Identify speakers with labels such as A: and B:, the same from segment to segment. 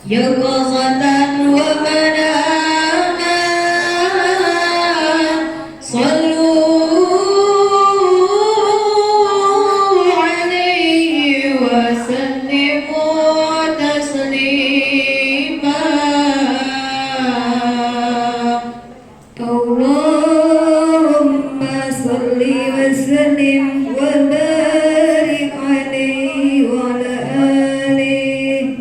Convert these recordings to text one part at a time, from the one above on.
A: يقظة ومناما صلوا عليه وسلموا تسليما اللهم صل وسلم وبارك عليه وعلى آله.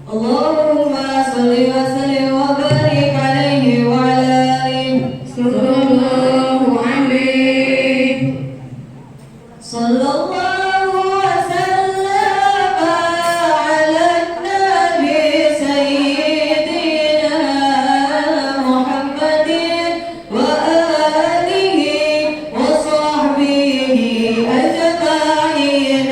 A: Allahumma salli wa sallim wa barik alaihi wa ala alihi sallallahu alaihi sallallahu wa sallama ala nabi sayyidina Muhammadin wa alihi wa sahbihi ajma'in.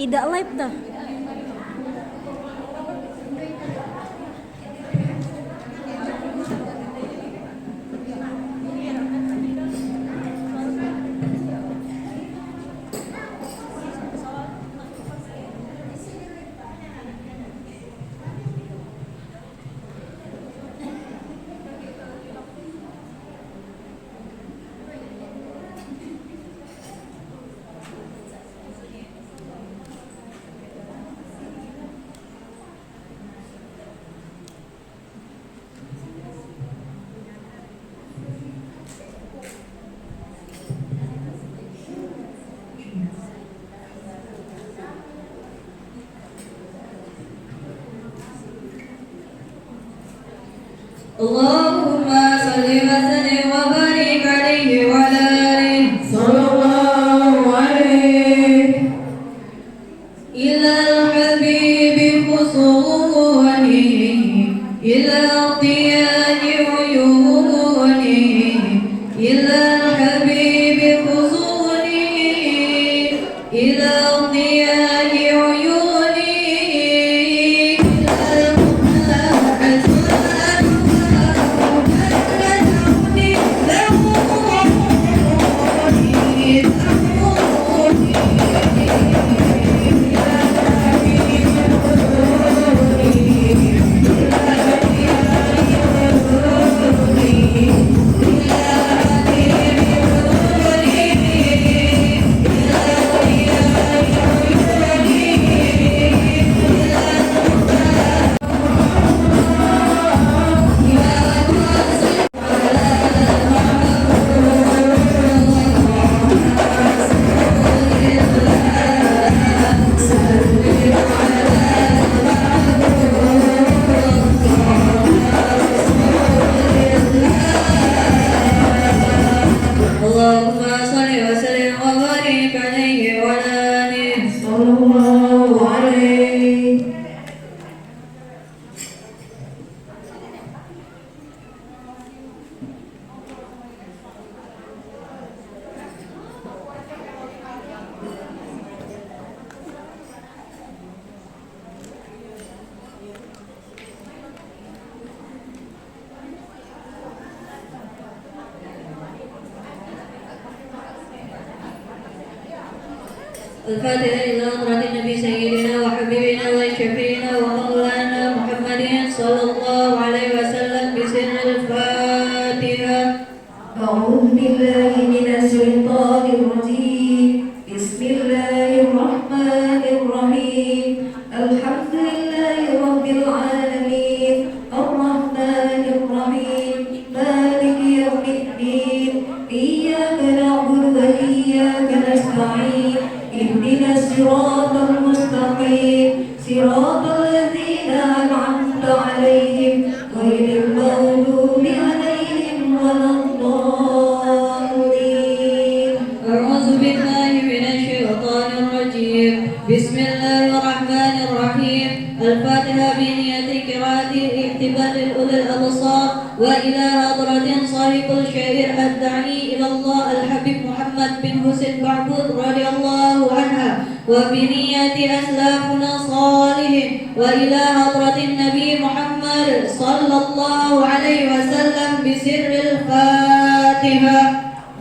B: Tidak live dah.
A: Allahumma salli wa sallim wa barik alaihi wa ala alihi
C: sallallahu alaihi
A: ila al-habibi khusunihi ila tiyani uyunihi ila al-habibi khusunihi ila tiyani uyunihi Allahumma salli wa sallim wa barik alaihi wa ala alihi
C: sallallahu alaihi
A: الفاتحة إلى حضرة النبي سيدنا وحبيبنا وشفيعنا ومولانا محمد صلى الله عليه وسلم بسر الفاتحة.
C: أعوذ بالله من الشيطان الرجيم بسم الله الرحمن الرحيم الحمد لله رب العالمين الرحمن الرحيم مالك يوم الدين إياك نعبد وإياك نستعين اهدنا الصراط المستقيم صراط الذين أنعمت عليهم غير المغضوب عليهم ولا الضالين.
A: أعوذ بالله من الشيطان الرجيم بسم الله الرحمن الرحيم الفاتحة بنية قراءة الاعتبار لأولي الأبصار وإلى حضرة صاحب الشعير الداعي إلى الله الحبيب محمد بن حسين بعبود رضي الله عنها وبنية أسلافنا صالحين وإلى حضرة النبي محمد صلى الله عليه وسلم بسر الفاتحة.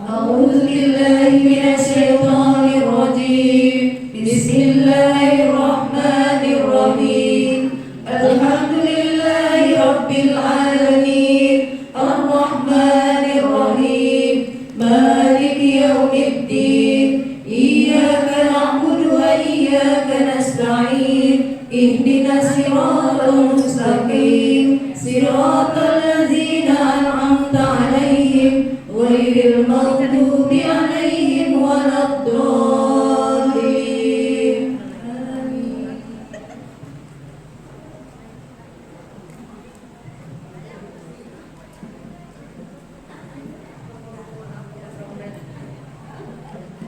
C: أعوذ بالله من الشيطان الرجيم بسم الله الرحمن الرحيم الحمد لله رب العالمين الرحمن الرحيم مالك يوم الدين إياك نعبد وإياك نستعين اهدنا الصراط المستقيم صراط الذين أنعمت عليهم غير المغضوب عليهم ولا الضالين.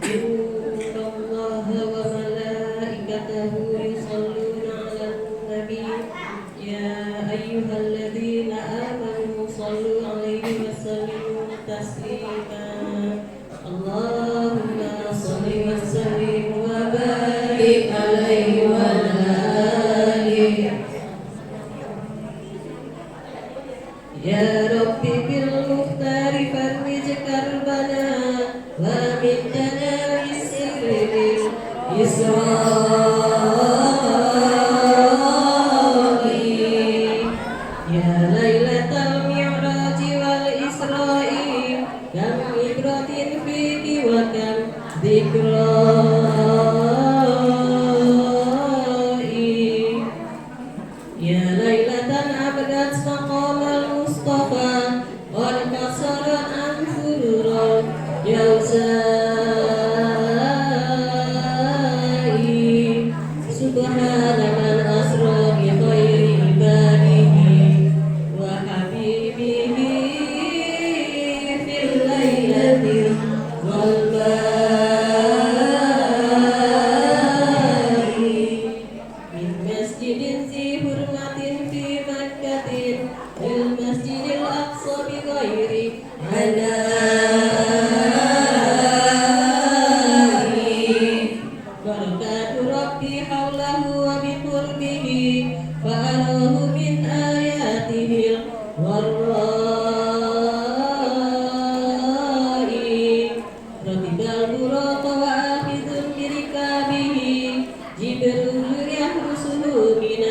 A: إن الله وملائكته يصلون على النبي يا أيها الذين آمنوا صلوا عليه وسلموا تسليما اللهم صل وسلم وبارك عليه يا ربي بالمختار فرج كربنا ومدنا بالسر للإسراء يا ليلة المعراج والإسراء كم عبرة فيك وكم ذكرى يا ليلة أبدت مقام المصطفى وانكسرت عن سرور الجوزاء سبحان من أسرى بخير عباده وحبيبه في الليلة والباء من مسجد ذي حرمة في مكة للمسجد الأقصى بغير عناء بركات ربي حوله وبقربه فأراه من آياته الغراء ركب البراق وآخذ بركابه جبريل يحرسه من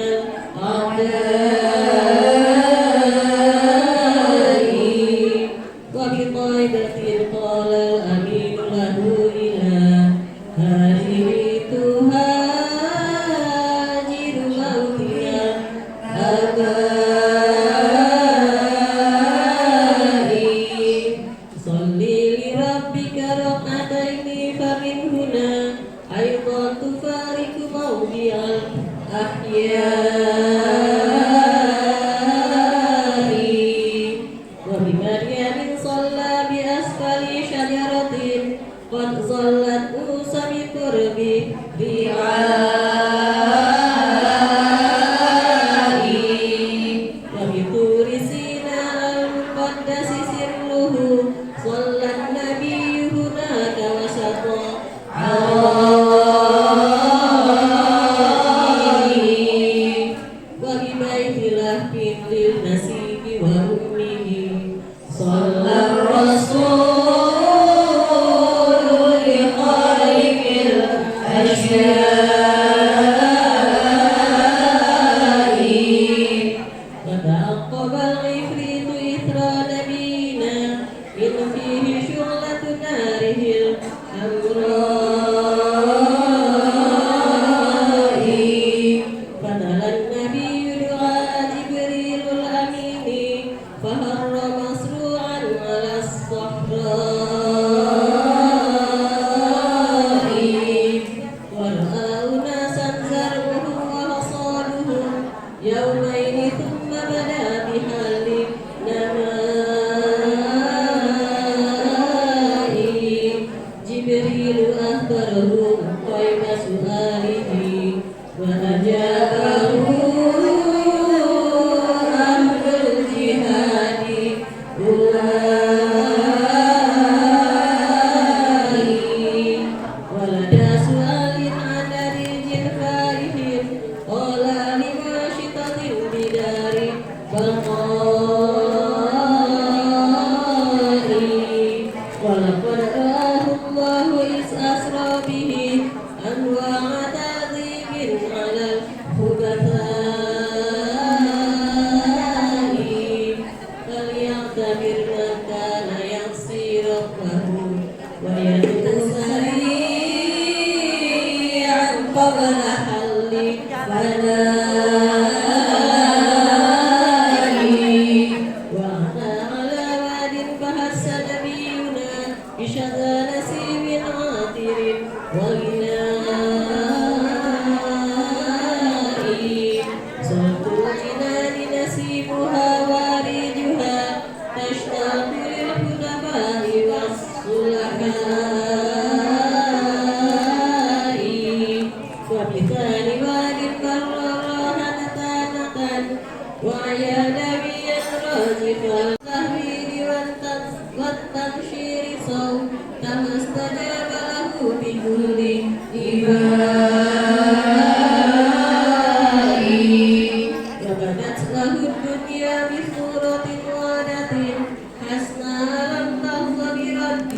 A: الأعداء وبطيبة قال الأمين له إلى هذه تهاجر موتنا آبائي صلي لربك ركعتين فمن هنا أيضا تفارق موضع الأحياء وبمريم صلى بأسفل شجرة قد ظلت موسى بقرب رعاء وبطور سيناء المقدس سره صلى النبي هناك وسط عرائي وببيت لهب للنسيب وأمه صلى الرسول لخالق الأشياء وتعقب العفريت إثر نبينا إن فيه شعلة ناره الحمراء فتلا النبي دعاء جبريل الأمين فهر مسروعا على الصحراء ورأى أناسا زرعهم وحصادهم يومين ثم بدا بحل نماء جبريل أخبره قيم سؤاله وأجابه أهل الجهاد أولئك ولدى سؤال عن ريج فائح قال لماشطة بدار بقاء ولقد رآه الله إذ أسرى به أنواع تعذيب على الخبثاء فليعتبر من كان يعصي ربه ويدعو سريعا قبل حل بلائه وأتى على واد فهز نبينا بشذا نسيم عاطر وغناء صوت الجنان نسيمها واردها تشتاق للحنفاء والصلحاء وبثاني واد كررها نتانة وعيا نبيا راجفا التهويل والتبشير صوتما استجاب له بكل إباء بدت له الدنيا بصورة وانة حسنا لم تهض برد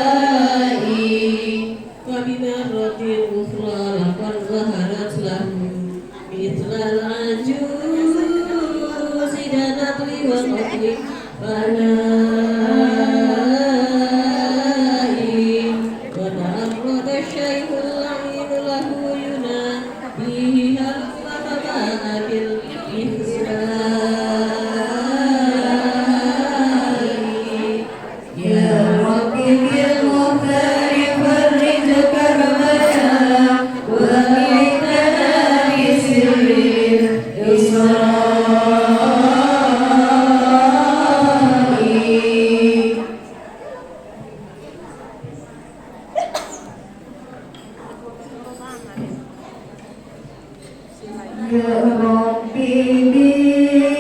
A: دعائي وبمرة أخرى لقد ظهرت له مثل العجوز دنت لوقت فنائي وتعرض الشيخ اللعين له يناديه هل فبان بالإحسان
C: يا ربي بالمختار فرج كربنا وأعيذنا بسر الإسراء يا ربي بالمختار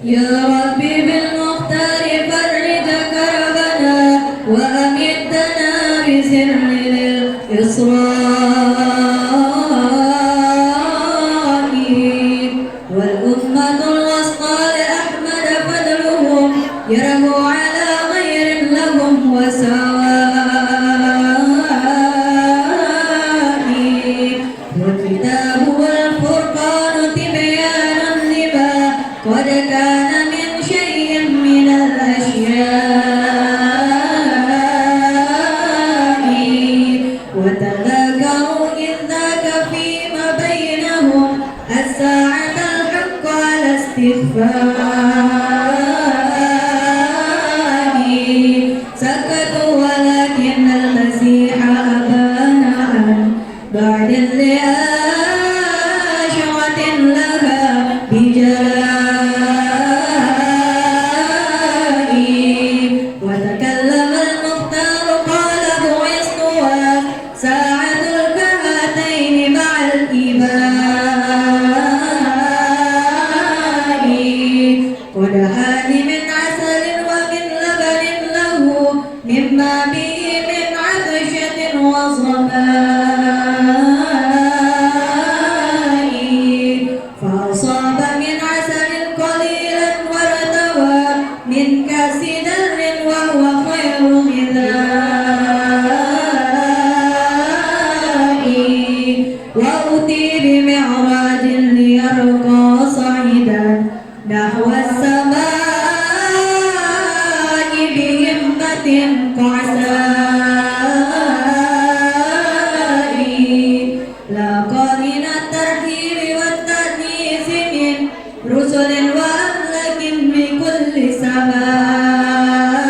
A: يا ربي بالمختار فرج كربنا وأمدنا بسر الإسراء والأمة الوسطى لأحمد فضلهم يرموا على غير لهم وسواء وكتابه الفرقان تبيانا لما قد كان من شيء من الأشياء وتذاكروا إذ ذاك فيما بينهم الساعة الحق على استخفاء سكتوا ولكن المسيح أبان عن بعد لآشرة لها بجلاء وتكلم المختار قال بعثت ساعة الكهاتين مع الإباء ودهان من عسل ومن لبن له مما به من عطشة وظماء فأصاب من عسل قليلا وارتوى من كأس در وهو خير غذاء وأتي بمعراج ليرقى صعيدا نحو السماء بهمة قعساء لاقى من الترحيب والتأنيس من رسل وأملاك بكل سماء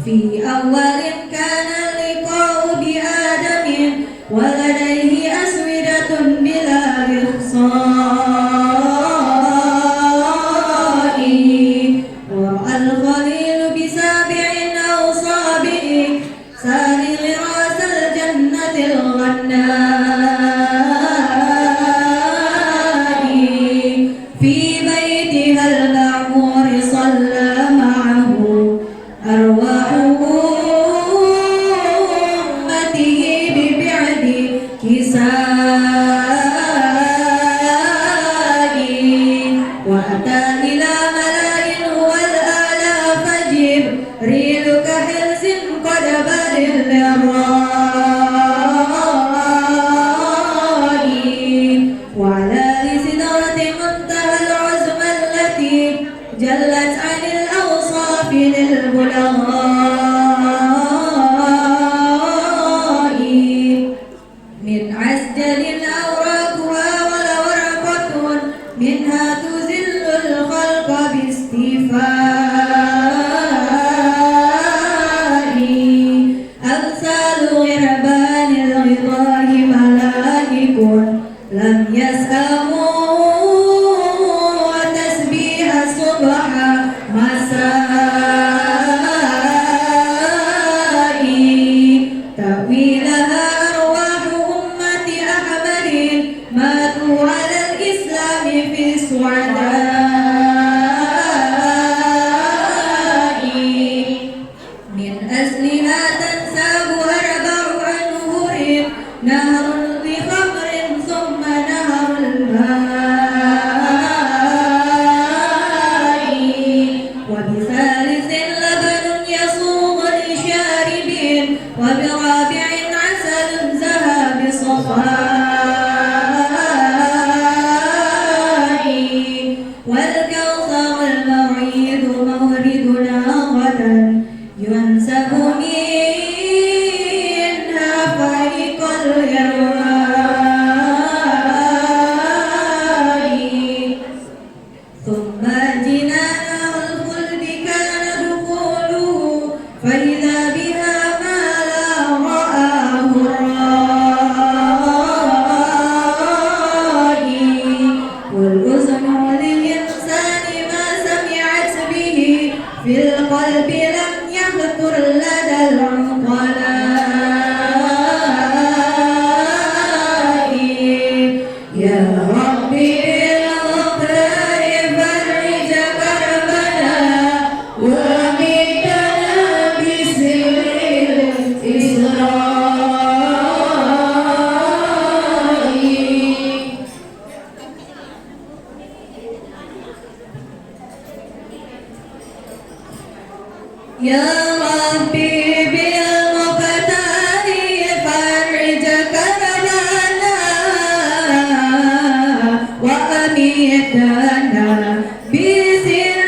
A: في أول كان اللقاء بآدم ولديه أسودة بلا إخصاء ورأى الخليل بسابع أو صابئ سالغ رأس الجنة الغناء في بيتها المعمور صلى معه أرواح أمته ببعد كساء وأتى إلى ملأ هو الآلاف جبريل كحرص قد بل الرأي وعلى سدرة منتهى العزم التي جلت عن الأوصاف للبلغاء من عسجل أوراقها ولورقة منها تزل الخلق باستيفاء أمثال غربان الغطاء ملائك لم يسأموا وتسبيح الصبح مساء تأويلها أرواح أمة أحمد ماتوا على الإسلام في السعداء من أصلها تنساب أربع أنهر نهر بخمر ثم نهر الماء وبثالث لبن يصوم للشاربين وبرابع عسل زهى بصفاء والكوثر الموعيد موردنا غدا ينسب منها فريق اليرواء ثم جنان الخلد كان دخوله فإذا بها ما لا رآه الرائي
C: وأمدنا بسر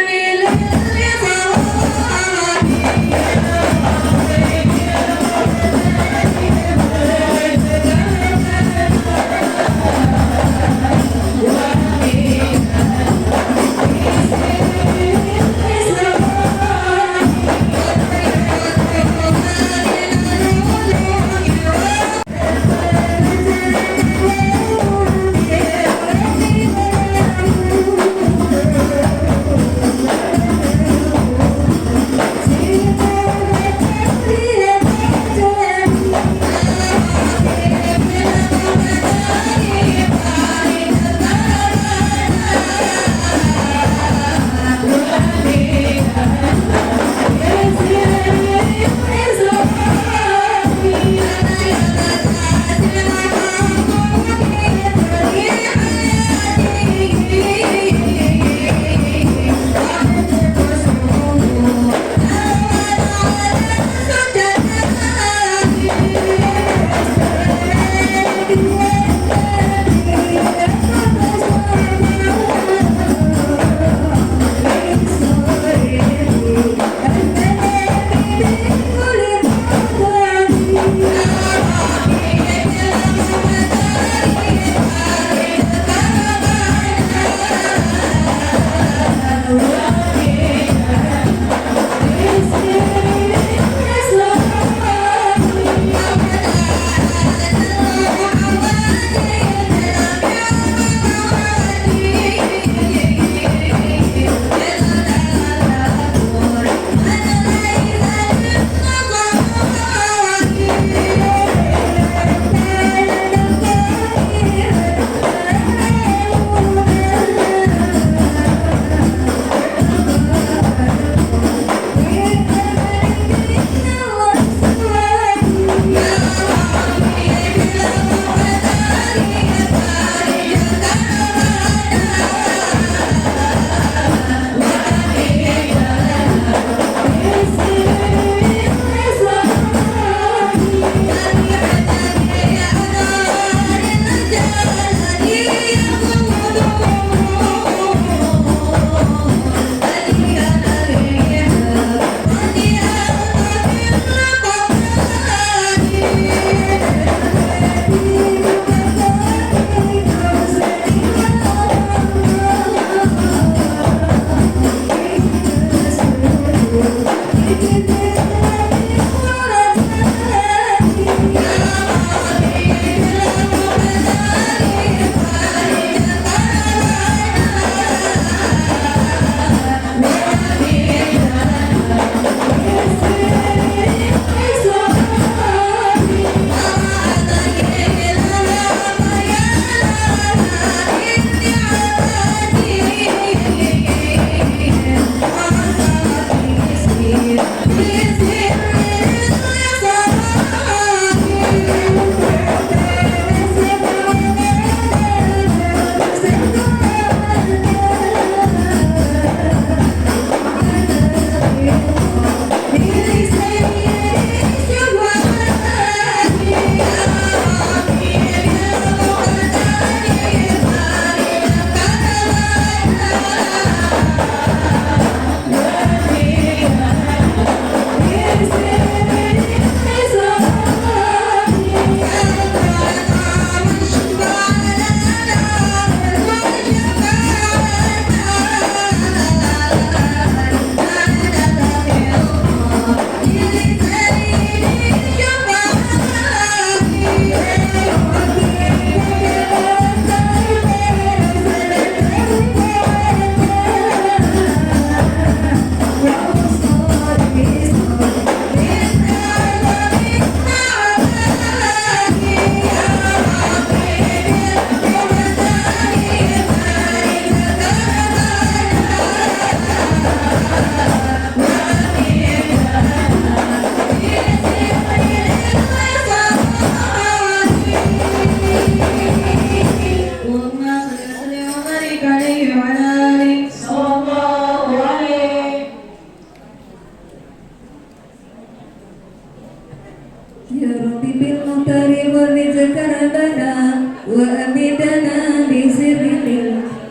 C: وأمدنا بسر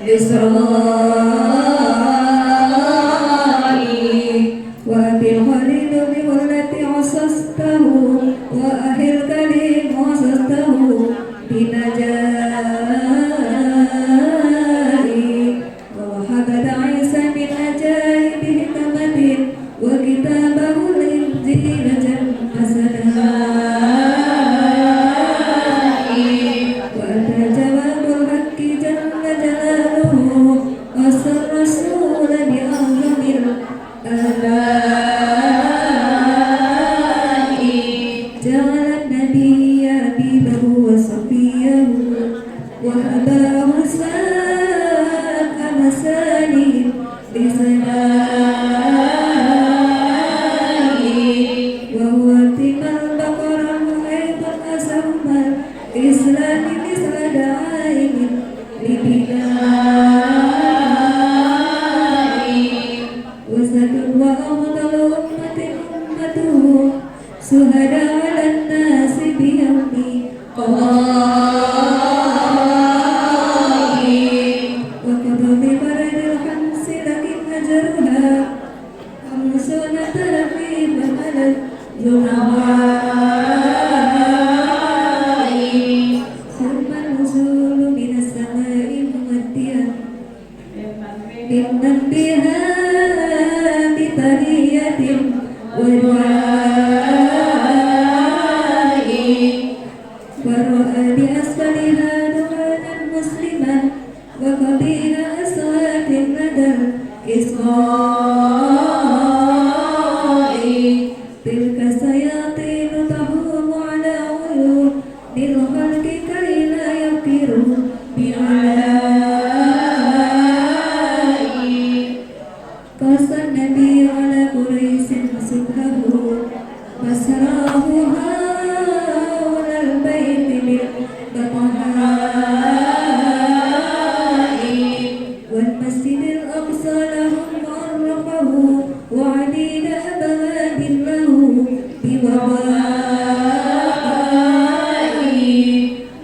C: اليسرى وبالخليل بغلة عصصته وأهل الكريم عصصته بنجائي ووهبت عيسى من عجائب حكمة وكتابه الإنجيل حسنا وأتى جواب الحق جل جلاله وصى الرسول بأعظم الآلاء جعل النبي حبيبه وصفيه وهباه ساق مساني بسنائه وهو تم البقرة أيضا أسهم الإسلام مثل دعائم لبنائه وسد وأفضل أمة أمته شهداء على الناس بيوم قضائه وقضى ببرد الخمس لكن أجرها 50 ترغيبا على الجمعاء ثم النزول من السماء موديا بالنبيها بطرية ودعاء ورأى بأسفلها دخانا مسلما وقبيل أصوات لدى الإصغاء تلك الشياطين تهوم على عيون للخلق كي لا يقروا بعلائي قص النبي على قريش سبحه فسراه حول البيت بالبطحاء والمسجد الأقصى لهم عرفه وعديد أبواب له بوباء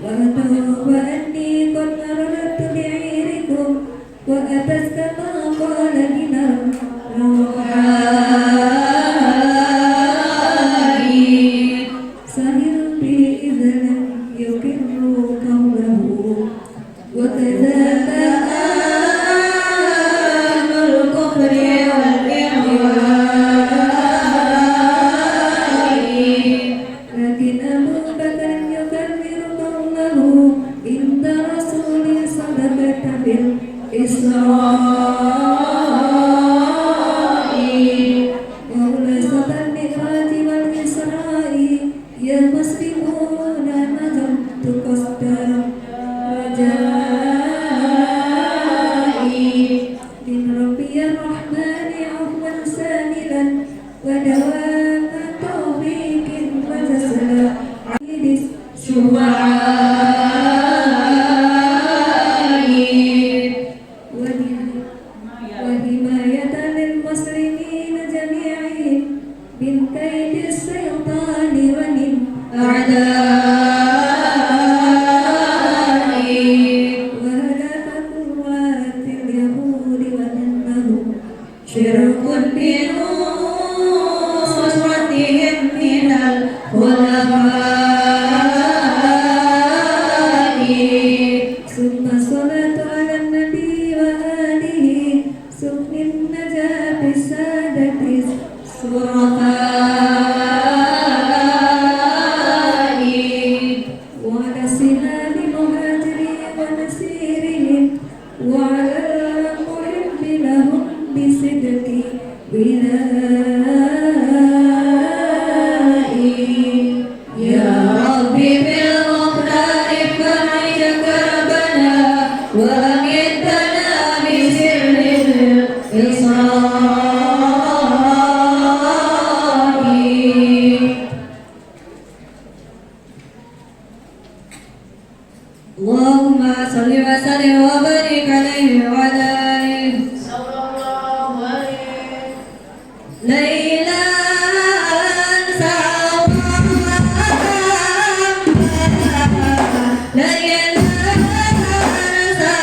C: وأتوا وأني قد أردت بعيركم وأتت كما قال من الروحاء سهل به إذا لم يقروا قوله وكذاك أهل الكفر والإغواء لكن أبو بكر يكرر قوله عند رسول صدقت بالإسراء وخلاصة المعراج والإسراء يا مسلمون نظرت قصد رجائي من ربي الرحمن عفوا ساملا ودوام توفيق وتسلى عيد الشفعاء وحماية للمسلمين جميعهم من كيد الشيطان ومن أعدائه وهلاك قوات اليهود وأنهم شرك بنصرتهم من الخلفاء ثم الصلاة على النبي وآله ثم النجاة السادة الصرفاء وعلى سنان مهاجرين ونسيرهم وعلى المحب لهم بصدق ولائي يا ربي بالمختار فرج كربنا وأمدنا بسر الإصرار اللهم صل وسلم وبارك عليه وعلى آله
B: صلى الله عليه
C: ليلا أنسى ليلا أنسى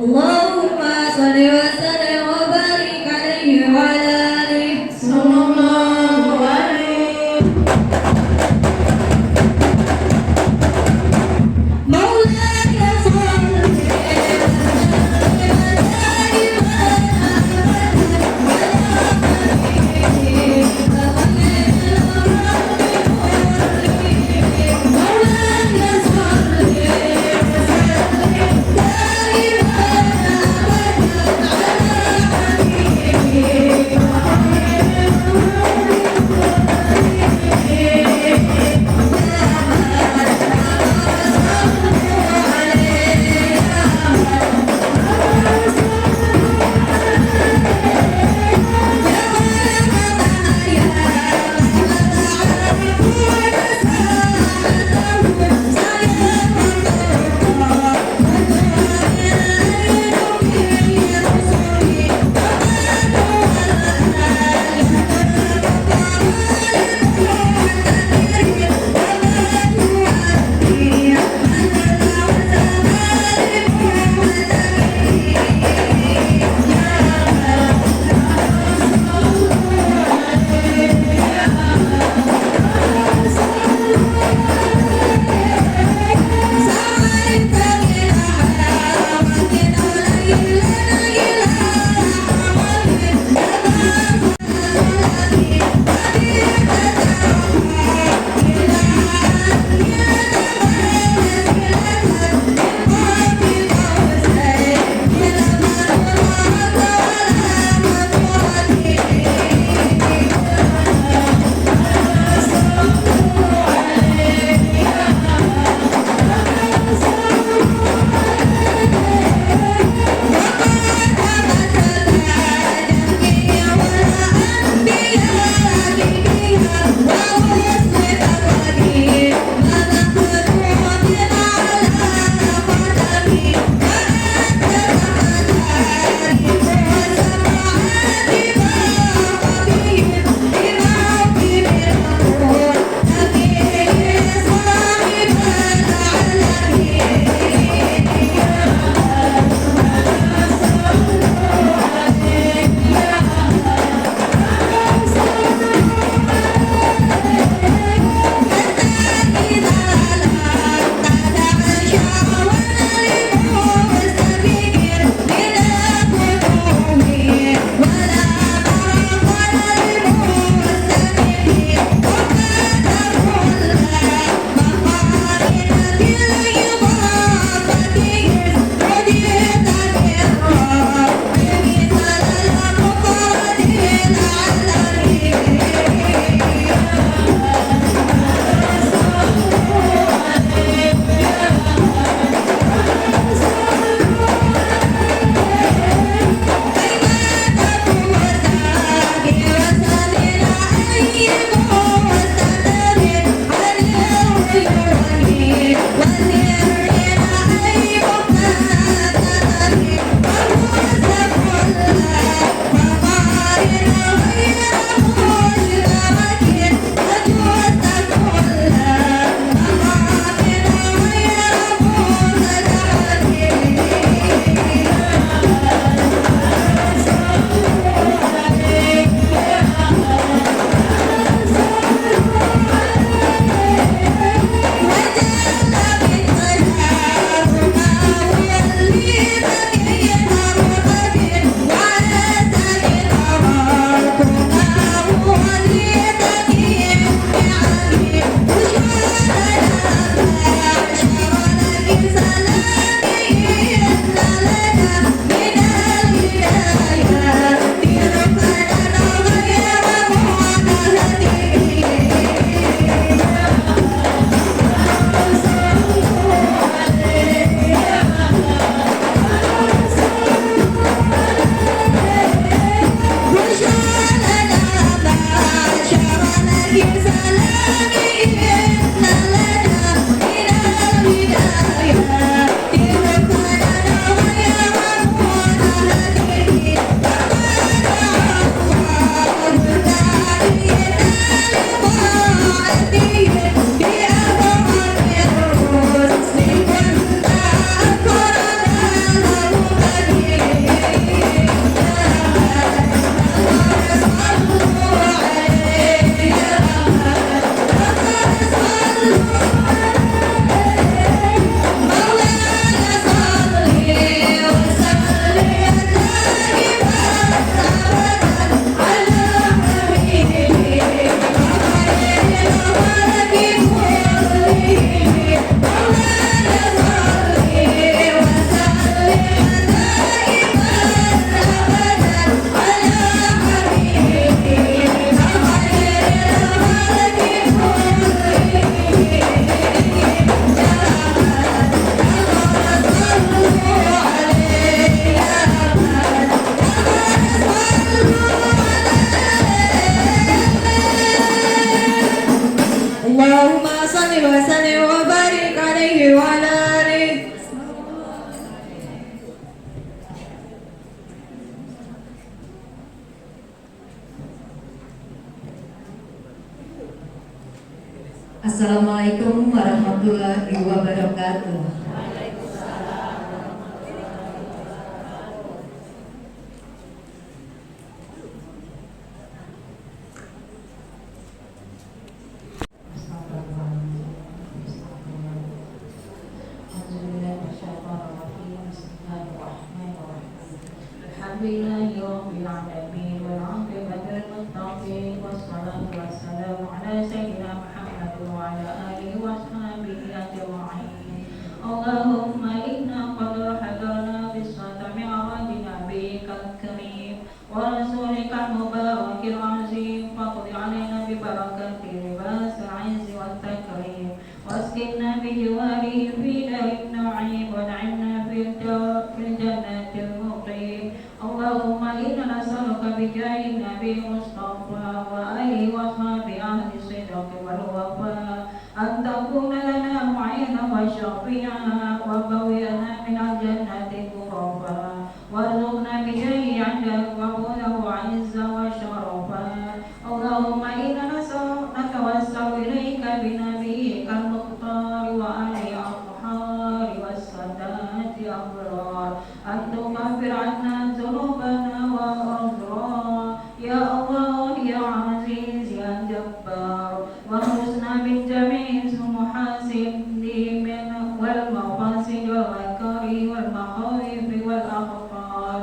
C: اللهم صل وسلم وبارك عليه وعلى آله صلى الله عليه مولاي صل Assalamualaikum warahmatullahi wabarakatuh.
B: Alhamdulillahi rabbil alamin wal 'aqibatu lil muttaqin wassalatu wassalamu ala sayyidina Muhammad wa ala alihi wa sahbihi ajma'in. Allahumma inna qad hadarna bis satami awadi nabiyyikal karim wa rasulika mubarakil azim faqdi alaina bi barakati libas al-'izzi wat takrim waskinna bi jiwarihi fi darin na'im wa na'imna fil jannatil muqim. Allahumma inna nas'aluka bi jahi Nabi Mustafa wa alihi wa sahbihi ahli sidqi wal wafa an takuna lana mu'ina wa syafi'a wa bawiyana min al-jannati ghurafa warzuqna bi jahi 'inda wa qulahu 'izza wa syarafa. Allahumma inna natawassalu ilaika bi nabiyyikal mukhtar wa ali al-ahar was sadati abrar an tughfir 'anna dhunubana wa udra ya Allah ya aziz ya jabbar wa husna min jami'i muhasibin wal mafasid wal makari wal makhawif wal akhtar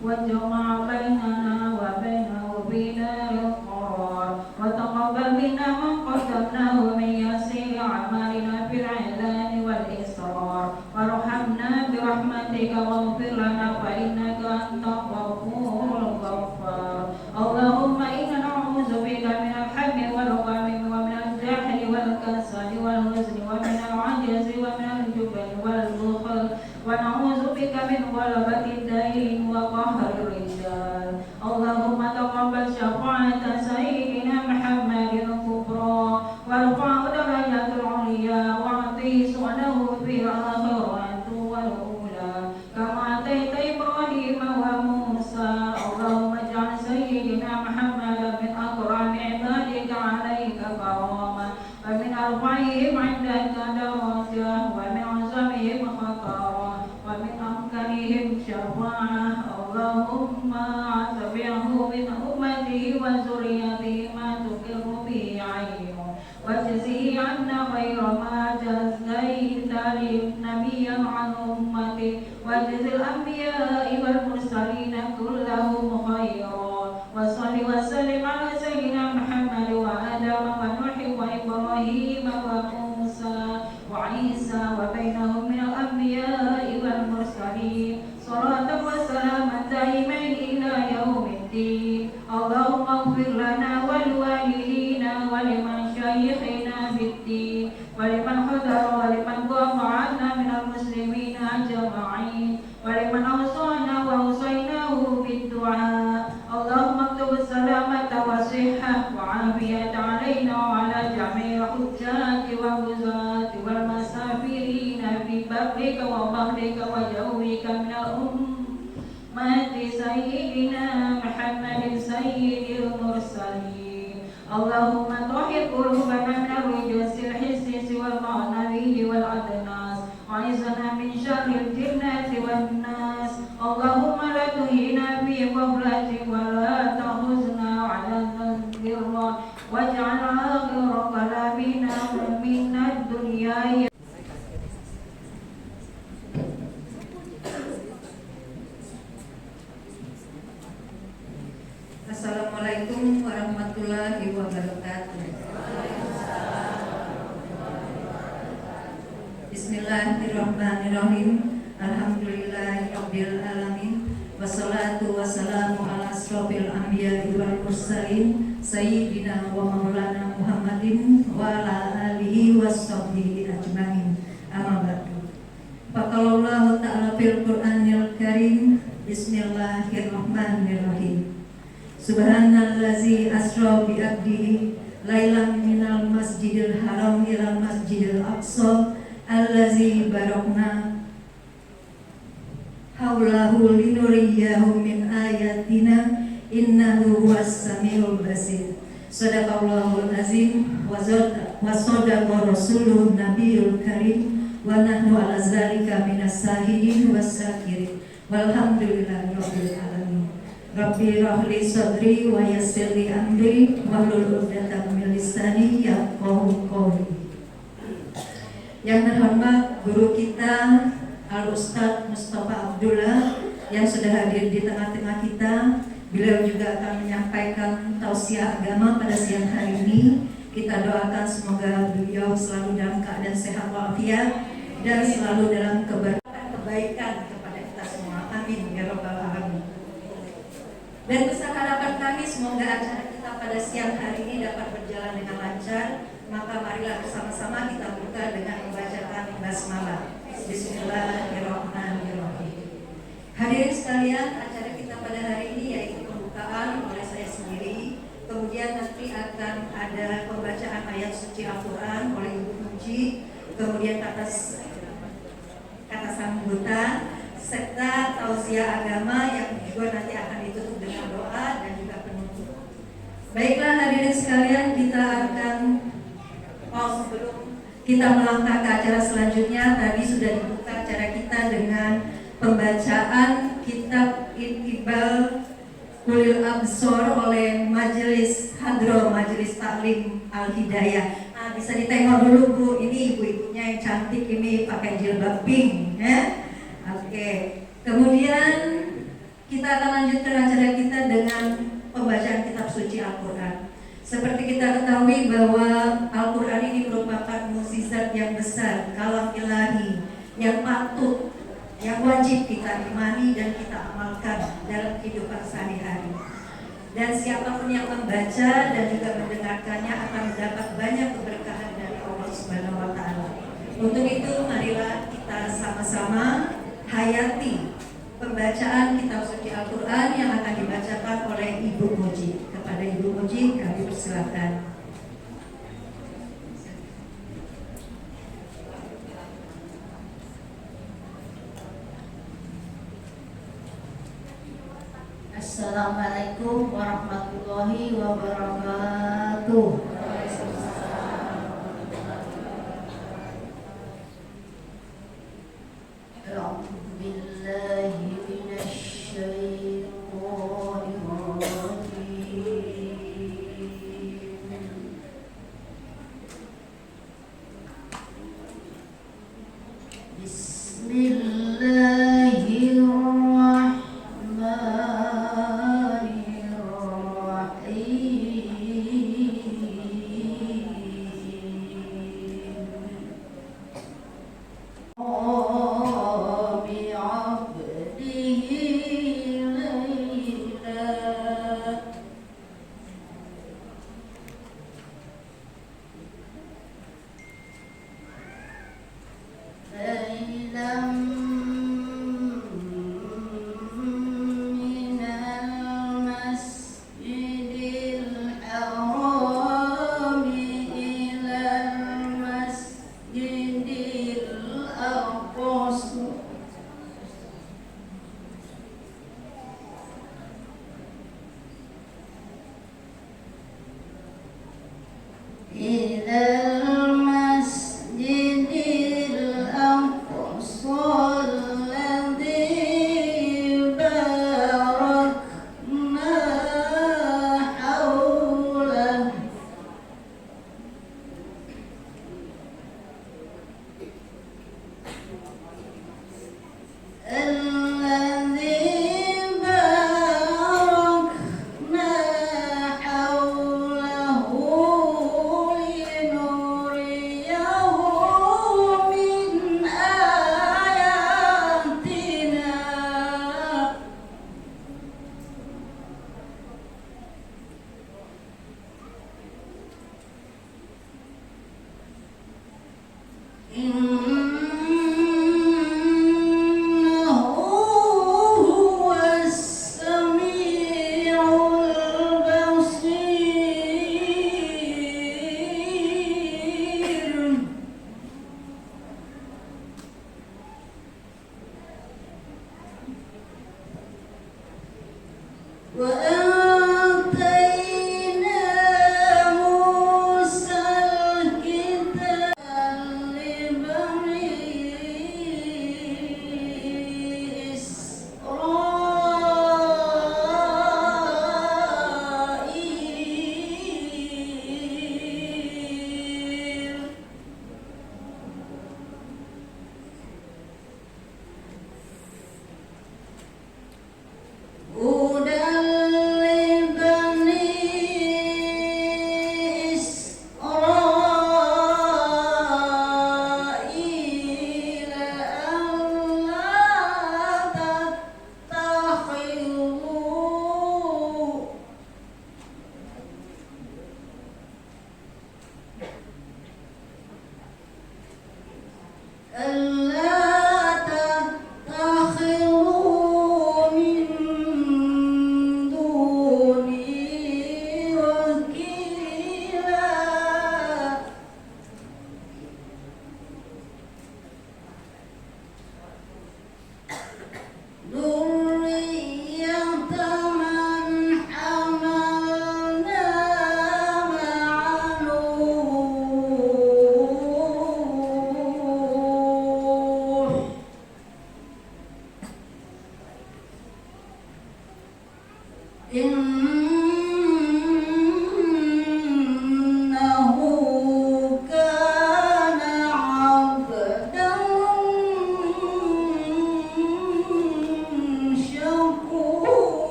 B: wa jama'a bainana wa bainahu bi daril qarar wa taqabbal minna ma qaddamnahu min yasiri a'malina fil 'ilani wal israr warhamna bi rahmatika waghfir lana fa innaka antal ghafurur ghaffar. Allahumma inna na'udzu bika min al-hammi wal ghammi wa min al-jahli wal kasali wal huzni wa min al-'ajzi wa min al-jubni wal bukhl wa na'udzu bika min ghalabati ad-dayn wa qahri rijal. Allahumma taqabbal syafa'ata sayyidina Muhammadin kubra warfa' darajatul 'ulya wa ati su'alahu fi al-akhirati wal ula kama ataita Ibrahim wa Musa. Allahumma ij'al sayyidina Muhammad min akrami 'ibadika 'alaika karama wa min arfa'ihim 'indaka darajah wa min 'azamihim khatara wa min amkanihim syafa'ah. Allahumma tabi'ahu min ummatihi wa zurriyyatihi ma tuqirru bihi 'aynuhu wajzihi 'anna khayra ma jazaita nabiyyan 'an ummati wajzil anbiya'i wal mursalina kullahum khayra wa salli wa sallim ala sayyidina Muhammad wa Adam wa Nuh wa Ibrahim wa Musa wa Isa wa bainahum min al-anbiya'i wal mursalin salatan wa salaman daimain ila yaumiddin. Allahumma ighfir lana wa liwalidina wa liman syayikhina fid-din wa liman hadara wa liman ghaba 'anna minal muslimina ajma'in wa liman awsana wa awsaynahu bid-du'a. Allahumma aktub salamata wa sihhah wa afiyata 'alaina wa 'ala jami'il hujjati wa ghuzati wal masafirina fi barrika wa bahrika wa jawwika minal ummati sayyidina Muhammadin sayyidil mursalin. Allahumma tahhir qulubana min ar-rijsil hissi wal ma'nawi wal adnas wa izna min syarril jinnati wan nas. Allahumma la tuhina fi ghaflati wa la tahuzna 'ala dhirra waj'al akhira kalamina minad dunya.
C: Assalamualaikum warahmatullahi wabarakatuh. Bismillahirrahmanirrahim. Alhamdulillahirabbil alamin. Wassalatu wassalamu ala asrofil anbiya'i wal mursalin sayyidina wa maulana Muhammadin wa ala alihi washabbihi ajmain. Amma ba'du. Faqalallahu ta'ala fil Qur'anil Karim. Bismillahirrahmanirrahim. Subhanallazi asra bi abdihi lailan minal masjidil haram ilal masjidil aqsa allazi barakna haulahu linuriyahu min ayatina innahu huwas samiul basir. Sadaqallahul azim wa sadaqa rasulun nabiyul karim wa nahnu ala zalika minas sahidin was sakirin walhamdulillahi rabbil alamin. Rabbi rahli sadri wa yassir li amri wahlul 'uqdatam min lisani yafqahu qawli. Yang terhormat guru kita Al-Ustadz Mustafa Abdullah yang sudah hadir di tengah-tengah kita. Beliau juga akan menyampaikan tausiah agama pada siang hari ini. Kita doakan semoga beliau selalu dalam keadaan sehat walafiat dan selalu dalam kebaikan kepada kita semua. Amin ya rabbal alamin. Dan besar harapan kami semoga acara kita pada siang hari ini dapat berjalan dengan lancar. Maka marilah bersama-sama kita buka dengan membacakan basmalah. Bismillahirrahmanirrahim. Hadirin sekalian, acara kita pada hari ini yaitu pembukaan oleh saya sendiri. Kemudian nanti akan ada pembacaan ayat suci Al-Quran oleh Ibu Muji. Kemudian kata sambutan serta tausiah agama yang juga nanti akan ditutup dengan doa dan juga penutup. Baiklah hadirin sekalian, kita akan sebelum kita melangkah ke acara selanjutnya. Tadi sudah dibuka acara kita dengan pembacaan kitab Iqbal Ulil Absor oleh Majelis Hadro Majelis Taklim Al-Hidayah. Nah, bisa ditengok dulu Bu, ini ibu-ibunya yang cantik ini pakai jilbab pink ya. Oke. Kemudian kita akan lanjutkan acara kita dengan pembacaan kitab suci Al-Quran. Seperti kita ketahui bahwa Al-Quran ini merupakan mukjizat yang besar, kalam ilahi yang patut, yang wajib kita imani dan kita amalkan dalam kehidupan sehari-hari. Dan siapapun yang membaca dan juga mendengarkannya akan mendapat banyak keberkahan dari Allah Subhanahu wa Ta'ala. Untuk itu, marilah kita sama-sama hayati pembacaan kitab suci Al-Quran yang akan dibacakan oleh Ibu Muji. Kepada Ibu Muji, kami persilakan.
D: Assalamualaikum warahmatullahi wabarakatuh.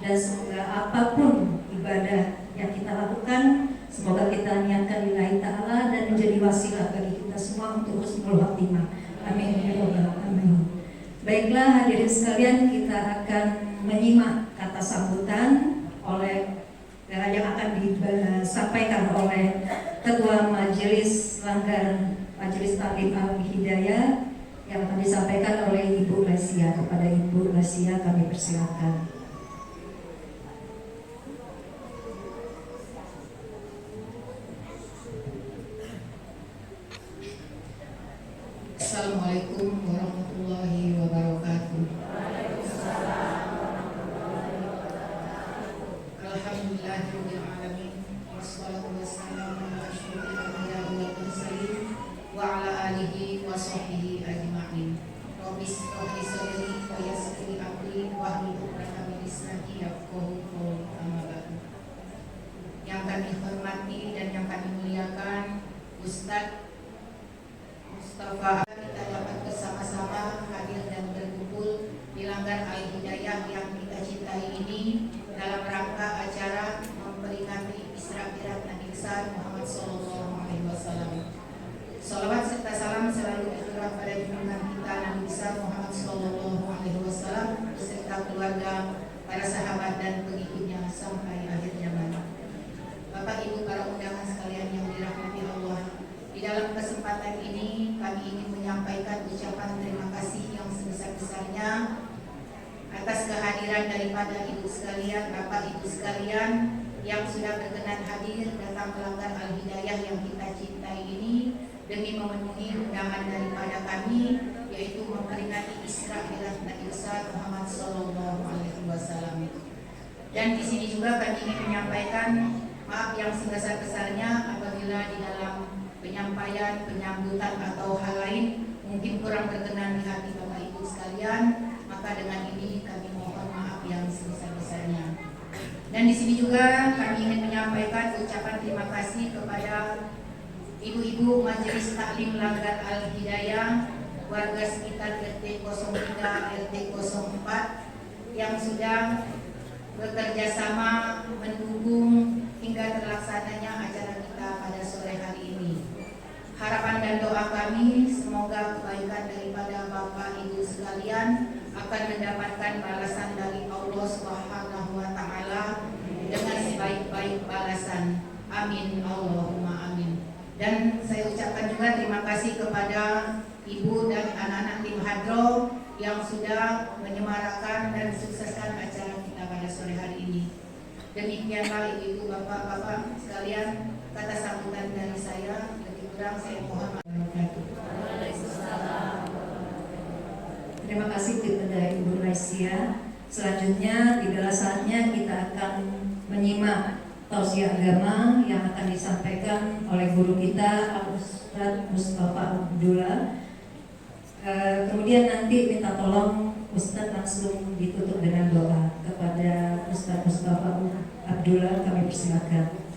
C: dan semoga apapun ibadah yang kita lakukan, semoga kita niatkan lillahi ta'ala dan menjadi wasilah bagi kita semua untuk husnul khotimah. Amin ya rabbal alamin. Baiklah hadirin sekalian, kita akan menyimak kata sambutan yang akan disampaikan oleh Ketua Majelis Langgar Majelis Taklim Al-Hidayah yang akan disampaikan oleh Ibu Lesia. Kepada Ibu Lesia kami persilakan.
E: Assalamualaikum warahmatullahi wabarakatuh. Alhamdulillahirabbil alamin wassalatu wassalamu ala asyrofil anbiya'i wal mursalin wa ala alihi wa sahbihi ajma'in. Rabbi shrah li sadri wa yassir li amri wahlul 'uqdatam min lisani yafqahu qawli. Amma ba'du. Yang kami hormati dan yang kami muliakan Ustadz Mustafa, kita dapat bersama-sama hadir dan berkumpul di Langgar Al-Hidayah yang kita cintai ini dalam rangka acara memperingati Isra Mi'raj Nabi besar Muhammad SAW. Salawat serta salam selalu tercurah pada junjungan kita Nabi besar Muhammad SAW beserta keluarga, para sahabat dan pengikutnya sampai akhir zaman. Bapak Ibu para undangan sekalian yang dirahmati Allah, di dalam kesempatan ini kami ingin menyampaikan ucapan terima kasih yang sebesar-besarnya atas kehadiran daripada ibu sekalian, bapak ibu sekalian yang sudah berkenan hadir datang ke Langgar Al-Hidayah yang kita cintai ini demi memenuhi undangan daripada kami, yaitu memperingati Isra Mi'raj Nabi besar Muhammad SAW. Dan di sini juga kami ingin menyampaikan maaf yang sebesar-besarnya apabila di dalam penyampaian, penyambutan atau hal lain mungkin kurang berkenan di hati Bapak Ibu sekalian, maka dengan ini kami mohon maaf yang sebesar-besarnya. Dan di sini juga kami ingin menyampaikan ucapan terima kasih kepada ibu-ibu Majelis Taklim Langgar Al-Hidayah, warga sekitar RT 03, RT 04 yang sudah bekerja sama mendukung hingga terlaksananya acara kita pada sore hari ini. Harapan dan doa kami semoga kebaikan daripada Bapak Ibu sekalian akan mendapatkan balasan dari Allah Subhanahu wa taala dengan sebaik-baik balasan. Amin Allahumma amin. Dan saya ucapkan juga terima kasih kepada Ibu dan anak-anak tim Hadro yang sudah menyemarakan dan sukseskan acara kita pada sore hari ini. Demikianlah ibu-ibu, bapak-bapak sekalian kata sambutan dari saya. Saya mohon maaf.
C: Terima kasih kepada Ibu Lesia. Selanjutnya tibalah saatnya kita akan menyimak tausiah agama yang akan disampaikan oleh guru kita Ustadz Mustafa Abdullah. Kemudian nanti minta tolong Ustadz langsung ditutup dengan doa. Kepada Ustadz Mustafa Abdullah kami persilakan.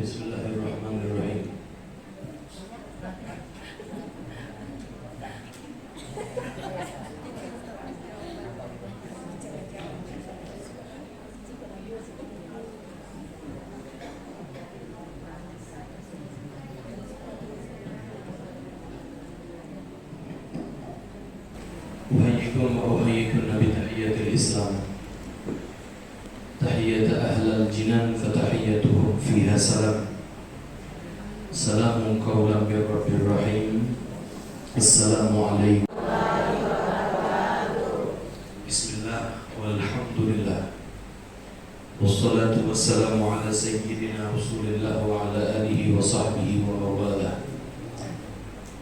F: Bismillahirrahmanirrahim. Uhayyikum wa uhayyikunna bitahiyatil Islam. Tahiyyat ahlal jinan fatahiyyatuhum fiha salam. Salamun qawlan bir rabbir rahim. Assalamualaikum. Bismillah walhamdulillah. Wassalatu wassalamu ala sayyidina Rasulillah wa ala alihi wa sahbihi wa mawalah.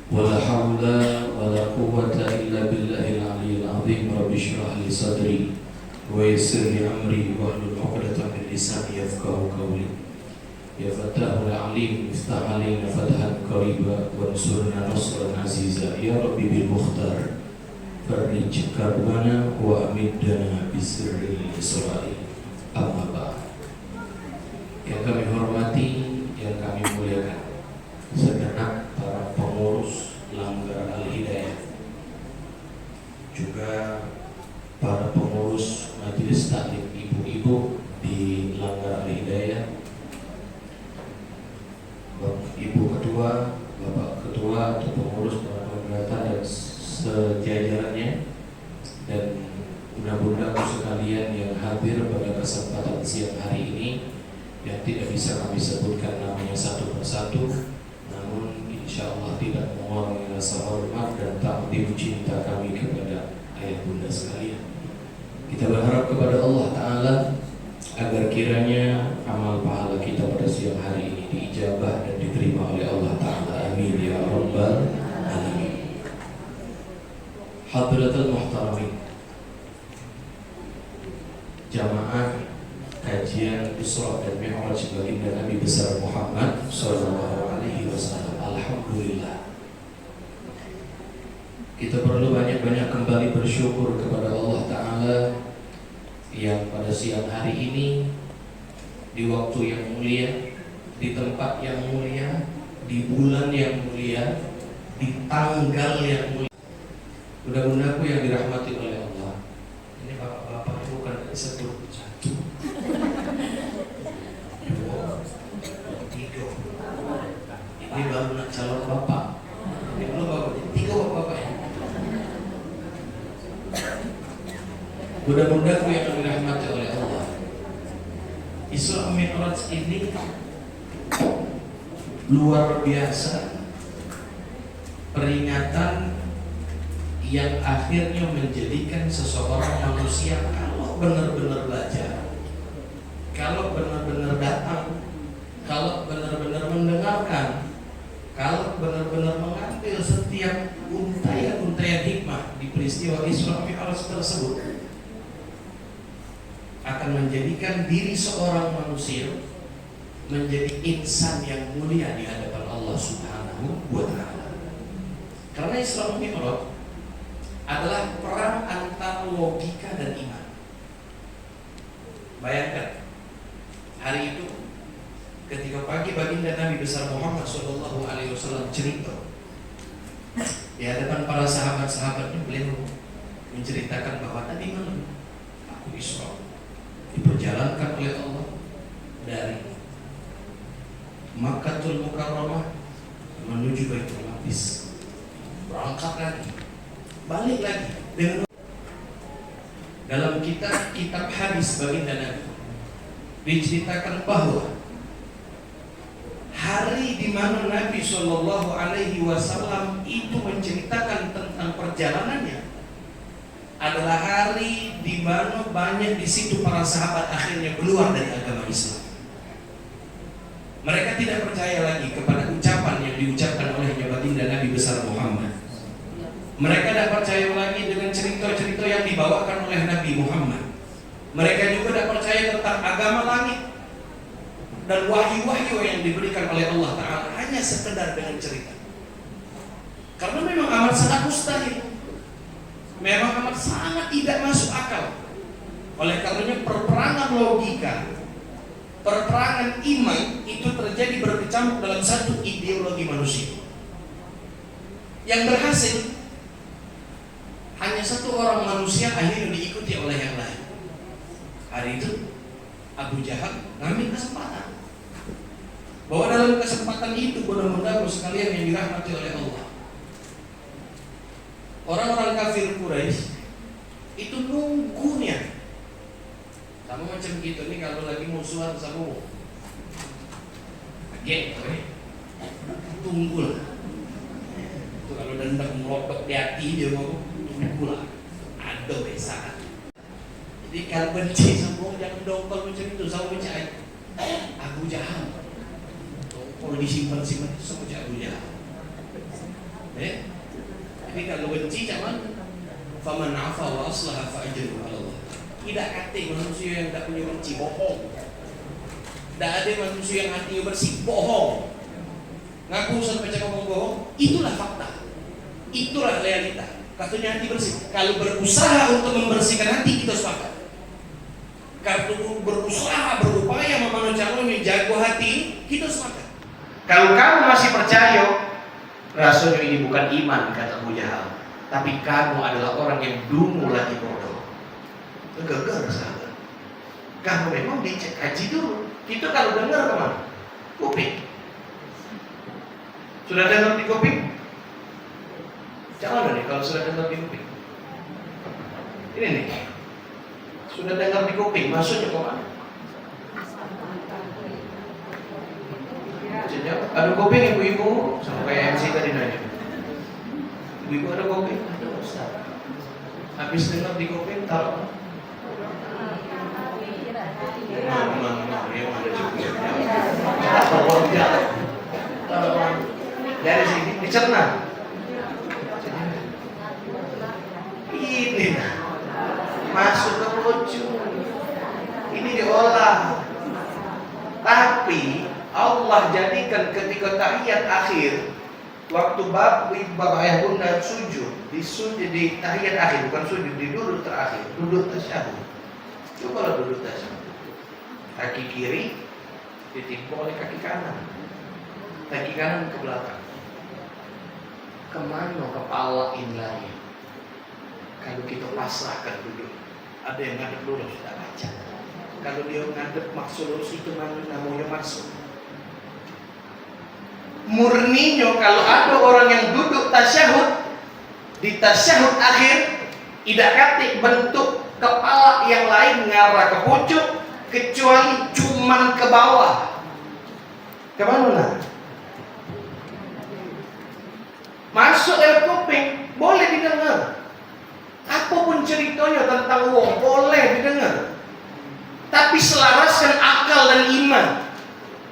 F: Wala hawla wala quwwata illa billahil aliyyil azim. Rabbi shrah li sadri ويسر لي أمري واحلل عقدة من لساني يفقهوا قولي يا فتاه العليم افتح علينا فتحا قريبا وانصرنا نصرا عزيزا يا ربي بالمختار فرج كربنا وأمدنا بسر الإسراء أما بعد. Yang kami hormati, yang kami muliakan segenap para pengurus Langgar Al-Hidayah, juga para pengurus Majelis Taklim ibu-ibu di Langgar Al-Hidayah, Ibu Ketua, Bapak Ketua atau pengurus para pemberata dan sejajarannya, dan bunda-bundaku sekalian yang hadir pada kesempatan siang hari ini, yang tidak bisa kami sebutkan namanya satu persatu, namun insya Allah tidak mengurangi rasa hormat dan takdim cinta kami kepada ayah bunda sekalian. Kita berharap kepada Allah Ta'ala agar kiranya amal pahala kita pada siang hari ini diijabah dan diterima oleh Allah Ta'ala. Amin ya Rabbal Alamin. Hadratul Muhtaramin, jamaah kajian Isra dan Mi'raj baginda Nabi besar Muhammad Sallallahu Alaihi Wasallam. Alhamdulillah, kita perlu banyak-banyak kembali bersyukur kepada Allah Ta'ala yang pada siang hari ini, di waktu yang mulia, di tempat yang mulia, di bulan yang mulia, di tanggal yang mulia. Bunda-bundaku yang dirahmati oleh Allah, ini bapak-bapak bukan satu, ini baru nak calon bapak. Ini belum bapak, 3 bapak ya. Bunda-bundaku yang dirahmati oleh Allah, Isra Mi'raj ini luar biasa, peringatan yang akhirnya menjadikan seseorang manusia kalau benar-benar belajar, kalau benar-benar datang, kalau benar-benar mendengarkan, kalau benar-benar mengambil setiap untayan hikmah di peristiwa Isra Mi'raj tersebut, akan menjadikan diri seorang manusia menjadi insan yang mulia di hadapan Allah Subhanahu wa Ta'ala. Karena Isra Mi'raj adalah perang antara logika dan iman. Bayangkan hari itu, ketika pagi baginda Nabi besar Muhammad Sallallahu Alaihi Wasallam cerita di hadapan para sahabat-sahabatnya, beliau menceritakan bahwa tadi malam aku Isra, diperjalankan oleh Allah dari Makkatul Mukarramah menuju Baitul Maqdis, berangkat lagi, balik lagi dengan dalam kitab hadis baginda Nabi diceritakan bahwa hari di mana Nabi Shallallahu Alaihi Wasallam itu menceritakan tentang perjalanannya adalah hari di mana banyak di situ para sahabat akhirnya keluar dari agama Islam. Mereka tidak percaya lagi kepada ucapan yang diucapkan oleh baginda Nabi besar Muhammad. Mereka tidak percaya lagi dengan cerita-cerita yang dibawakan oleh Nabi Muhammad. Mereka juga tidak percaya tentang agama langit dan wahyu-wahyu yang diberikan oleh Allah Ta'ala, hanya sekedar dengan cerita. Karena memang amat sangat mustahil, memang amat sangat tidak masuk akal. Oleh karenanya perperangan logika, perperangan iman itu terjadi berkecamuk dalam satu ideologi manusia. Yang berhasil hanya satu orang manusia, akhirnya diikuti oleh yang lain. Hari itu Abu Jahal ngambil kesempatan, bahwa dalam kesempatan itu benar-benar sekalian yang dirahmati oleh Allah, orang-orang kafir Quraisy itu nunggunya. Sama macam gitu nih, kalau lagi musuhan sama kaget, tunggulah. Itu kalau dendam melotot di hati dia mau tunggulah, ada saat. Jadi kalau benci sama jangan dongkol macam itu, sama macam Abu Jahal. Dongkol disimpan-simpan sama macam Abu Jahal. Jadi kalau benci jangan, faman afa wa aslaha fa ajruhu 'ala Allah. Tidak kate manusia yang tidak punya benci, bohong. Tidak ada manusia yang hatinya bersih, bohong. Ngaku Ustaz baca ngomong bohong, itulah fakta. Itulah realita. Katanya hati bersih. Kalau berusaha untuk membersihkan hati, kita sepakat. Kalau berusaha, berupaya memenuhi calon yang jago hati, kita sepakat. Kalau kamu masih percaya, rasanya ini bukan iman, kata Abu Jahal, tapi kamu adalah orang yang dungu lagi bodoh. Geger sahabat. Kamu memang dicek haji dulu. Kita kalau dengar kemana? Kuping. Sudah dengar di kuping? Jangan nih kalau sudah dengar di kuping. Ini nih. Sudah dengar di kuping, maksudnya kemana? Ada kuping ibu-ibu, sama kayak MC tadi nanya. Ibu-ibu ada kuping? Ada Ustaz. Habis dengar di kuping, taruh. Dari sini dicerna. Ini masuk ke ujung. Ini diolah. Tapi Allah jadikan ketika tahiyat akhir, waktu bapak ayah bunda sujud di tahiyat akhir, bukan sujud, di duduk terakhir, duduk tasyahud. Coba duduk tasyahud. Kaki kiri ditimpa oleh kaki kanan, kaki kanan ke belakang. Kemana kepala ini lagi? Kalau kita pasrahkan duduk, ada yang ngadep lurus, tidak baca. Kalau dia ngadep maksud lurus itu namanya masuk. Murninya kalau ada orang yang duduk tasyahud, di tasyahud akhir tidak katik bentuk kepala yang lain ngarah ke pucuk, kecuali cuman ke bawah. Kemana? Masuk dari kuping boleh didengar. Apapun ceritanya tentang uang boleh didengar. Tapi selaraskan akal dan iman.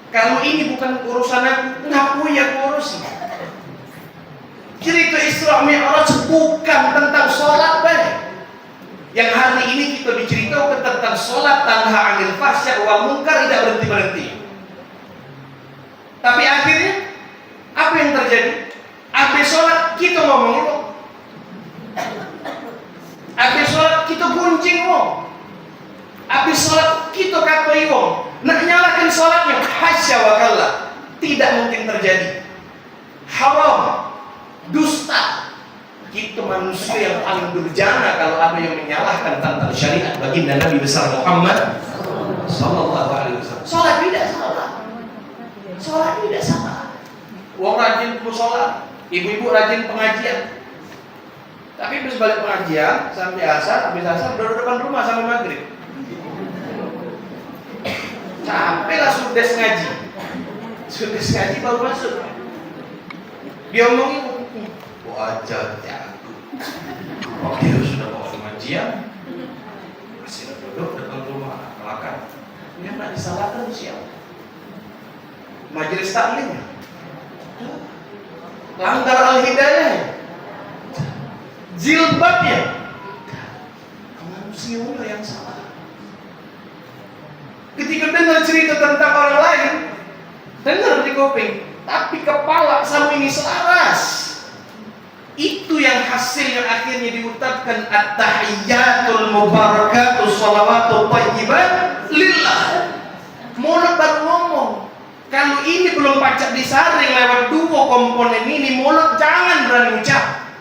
F: Kalau ini bukan urusan aku, ngaku ya urusi. Cerita Isra Mi'raj bukan tentang sholat baik. Yang hari ini kita diceritakan tentang sholat tanha 'anil fahsya wal munkar, tidak berhenti-berhenti. Tapi akhirnya apa yang terjadi? Habis sholat kita ngomong itu. Habis sholat kita gunjing wong. Habis sholat kita katai wong. Nak nyalakan sholatnya, hasya wa kalla, tidak mungkin terjadi. Haram, dusta. Kita manusia yang paling durjana kalau ada yang menyalahkan tentang syariat baginda Nabi besar Muhammad sallallahu alaihi wasallam. Sholat tidak salah. Sholat tidak salah. Wong rajin sholat, ibu-ibu rajin pengajian. Tapi habis balik pengajian sampai asar, habis asar udah depan rumah sampai maghrib. Sampailah sudes ngaji. Sudes ngaji baru masuk. Dia ngomongin wajah jago. Oke, sudah mau pengajian, masih duduk depan rumah belakang. Ini nak disalahkan siapa? Majelis taklim. Langgar al-hidayah. Jilbabnya. Manusia yang salah. Ketika dengar cerita tentang orang lain, dengar di kuping, tapi kepala sama ini selaras. Itu yang hasilnya akhirnya diucapkan at-tahiyyatul mubarakatus shalawatut thayyibat lillah. Mulut baru ngomong. Kalau ini belum pacak disaring lewat dua komponen ini, mulut jangan berani ucap.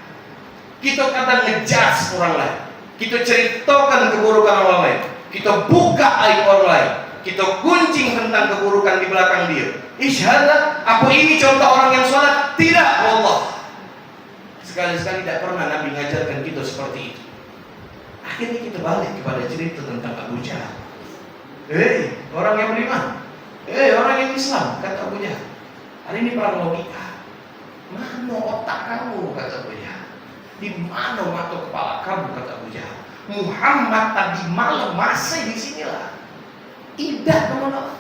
F: Kita kadang ngejudge orang lain. Kita ceritakan keburukan orang lain. Kita buka aib orang lain. Kita gunjing tentang keburukan di belakang dia. Isyarat, apa ini contoh orang yang sholat? Tidak, Allah. Sekali-sekali tidak pernah Nabi mengajarkan kita seperti itu. Akhirnya kita balik kepada cerita tentang Abu Jahal. Orang yang beriman. Orang yang Islam, kata Abu Jahal. Hari ini perang logika. Mana otak kamu, kata Abu Jahal. Di mana mata kepala kamu, kata Abu Jahal. Muhammad tadi malam masih di sinilah. Tidak kemana.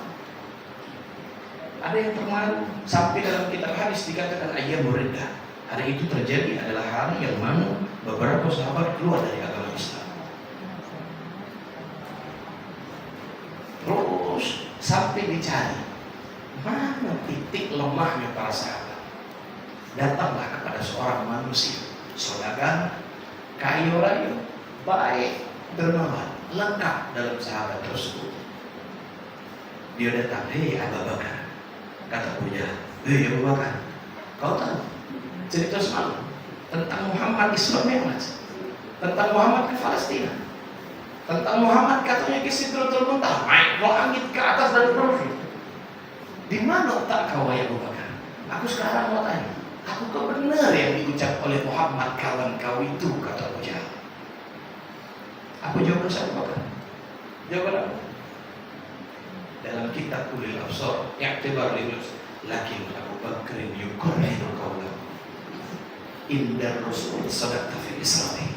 F: Ada yang termaru sampai dalam kitab hadis dikatakan ayyamur riddah. Hari itu terjadi adalah hari yang mana beberapa sahabat keluar dari agama Islam. dicari. Mana titik lemahnya para sahabat? Datanglah kepada seorang manusia, saudagar, kaya raya, baik, dermawan, lengkap dalam sahabat tersebut. Dia datang, hei Abu Bakar, kata Abu Jahal, hei Abu Bakar, kau tahu cerita semalam tentang Muhammad Isra Mi'raj, tentang Muhammad ke Palestina, tentang Muhammad katanya ke Sidratul Muntaha, naik ke langit ke atas dan berfirman. Di mana otak kau ya Abu Bakar? Aku sekarang mau tanya, apakah benar yang diucap oleh Muhammad kawan kau itu, kata Abu Jahal? Apa jawaban Abu Bakar? Jawaban apa? Dalam kitab Ulil Absar, i'tibar lilus, lakin Abu Bakar yuqarriru qawlahu inda Rasul sadaqta fil Isra'i.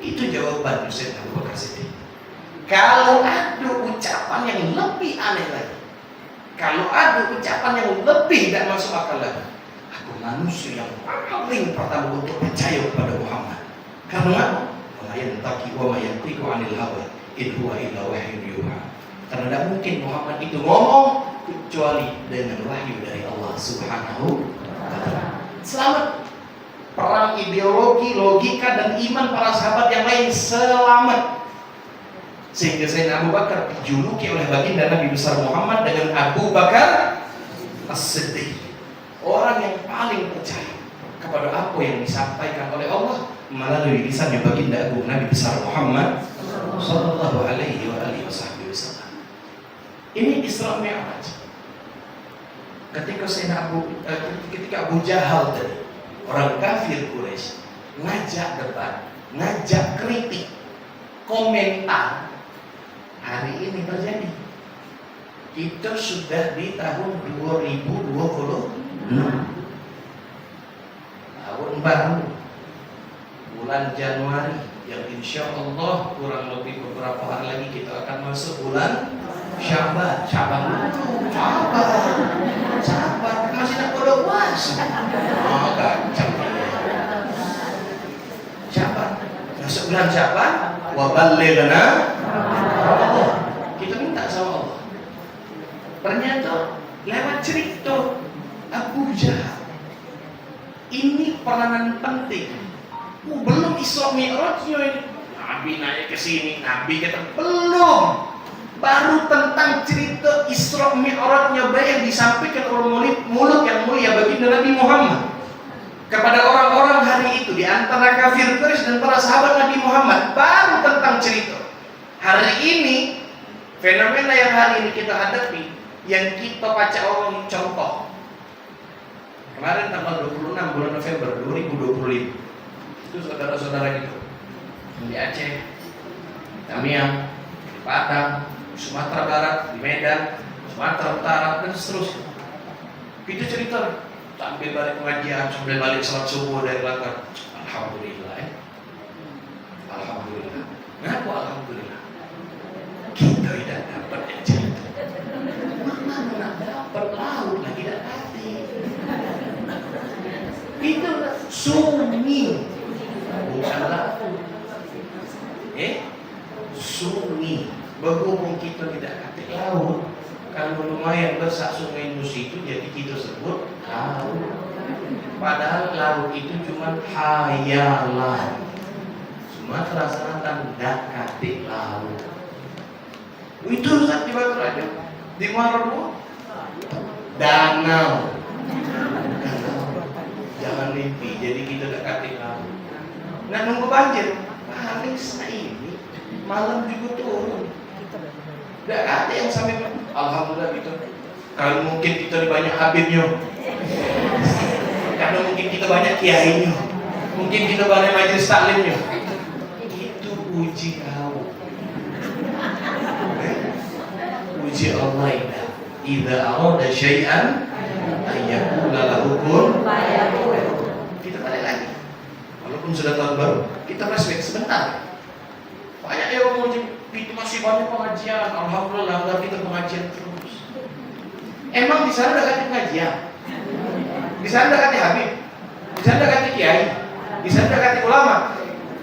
F: Itu jawaban Sayyidina Abu Bakar Siddiq. Kalau ada ucapan yang lebih aneh lagi, kalau ada ucapan yang lebih tidak masuk akal lagi, aku manusia yang paling pertama untuk percaya kepada Muhammad. Karena wa yantaqiu wa yantiqu 'anil hawa in huwa illa wahyun yuha. Karena tidak mungkin Muhammad itu ngomong kecuali dengan wahyu dari Allah Subhanahu wa ta'ala. Selamat. Perang ideologi, logika dan iman para sahabat yang lain selamat. Sehingga Sayyidina Abu Bakar dijuluki oleh baginda Nabi besar Muhammad dengan Abu Bakar As-Siddiq, orang yang paling percaya kepada apa yang disampaikan oleh Allah melalui lisannya baginda Abu Nabi besar Muhammad sallallahu alaihi wasallam. Ini Isra Mi'raj. Ketika Abu Jahal tadi, orang kafir Quraisy, ngajak debat, ngajak kritik, komentar. Hari ini terjadi. Kita sudah di tahun 2020, tahun baru, bulan Januari, yang insya Allah kurang lebih beberapa hari lagi kita akan masuk bulan Syaban. Masih tak pada puasa. Oh, kacau. Syaban. Masuk bulan Syaban, wa ballighna. Kita minta sama Allah. Ternyata lewat cerita Abu Jahal ini peranan penting. Belum Isra Mi'rajnya ini. Nabi naik ke sini, Nabi kata belum. Baru tentang cerita Isra Mi'rajnya yang disampaikan oleh mulut yang mulia baginda Nabi Muhammad kepada orang-orang hari itu di antara kafir Quraisy dan para sahabat Nabi Muhammad. Baru tentang cerita. Hari ini fenomena yang hari ini kita hadapi, yang kita baca orang contoh. Kemarin tanggal 26 bulan November 2025, itu saudara-saudara kita di Aceh, Tamiang, di Padang, Sumatera Barat, di Medan, Sumatera Utara, dan seterusnya. Itu cerita sambil balik pengajian, sambil balik salat subuh dari Langgar. Alhamdulillah, Alhamdulillah. Kenapa Alhamdulillah? Kita tidak dapat yang cerita. Mana nak dapat laut lagi tidak hati. Itu sunyi, bukanlah sunyi. Berhubung kita tidak kata laut, kalau lumayan besar sungai Musi itu jadi kita sebut laut. Padahal laut itu cuma hayalan. Sumatera Selatan tidak kata laut. Itu saat di Batu Raja, di Maroko, danau. Jangan mimpi, jadi kita tidak kata laut. Nggak nunggu banjir, paling ini malam juga turun. Tidak ada yang sampai alhamdulillah gitu. Kalau mungkin kita banyak habibnya, kalau mungkin kita banyak kiainya, mungkin kita banyak majelis taklimnya. Itu uji kau, uji Allah ini. Idza arada syai'an ayyakuna lahu kun fayakun. Kita balik lagi. Walaupun sudah tahun baru, kita flashback sebentar. Banyak yang menguji, itu masih banyak pengajian. Alhamdulillah, kita pengajian terus. Emang di sana ada kata pengajian, di sana ada kata habib, di sana ada kata kiai, di sana ada kata ulama.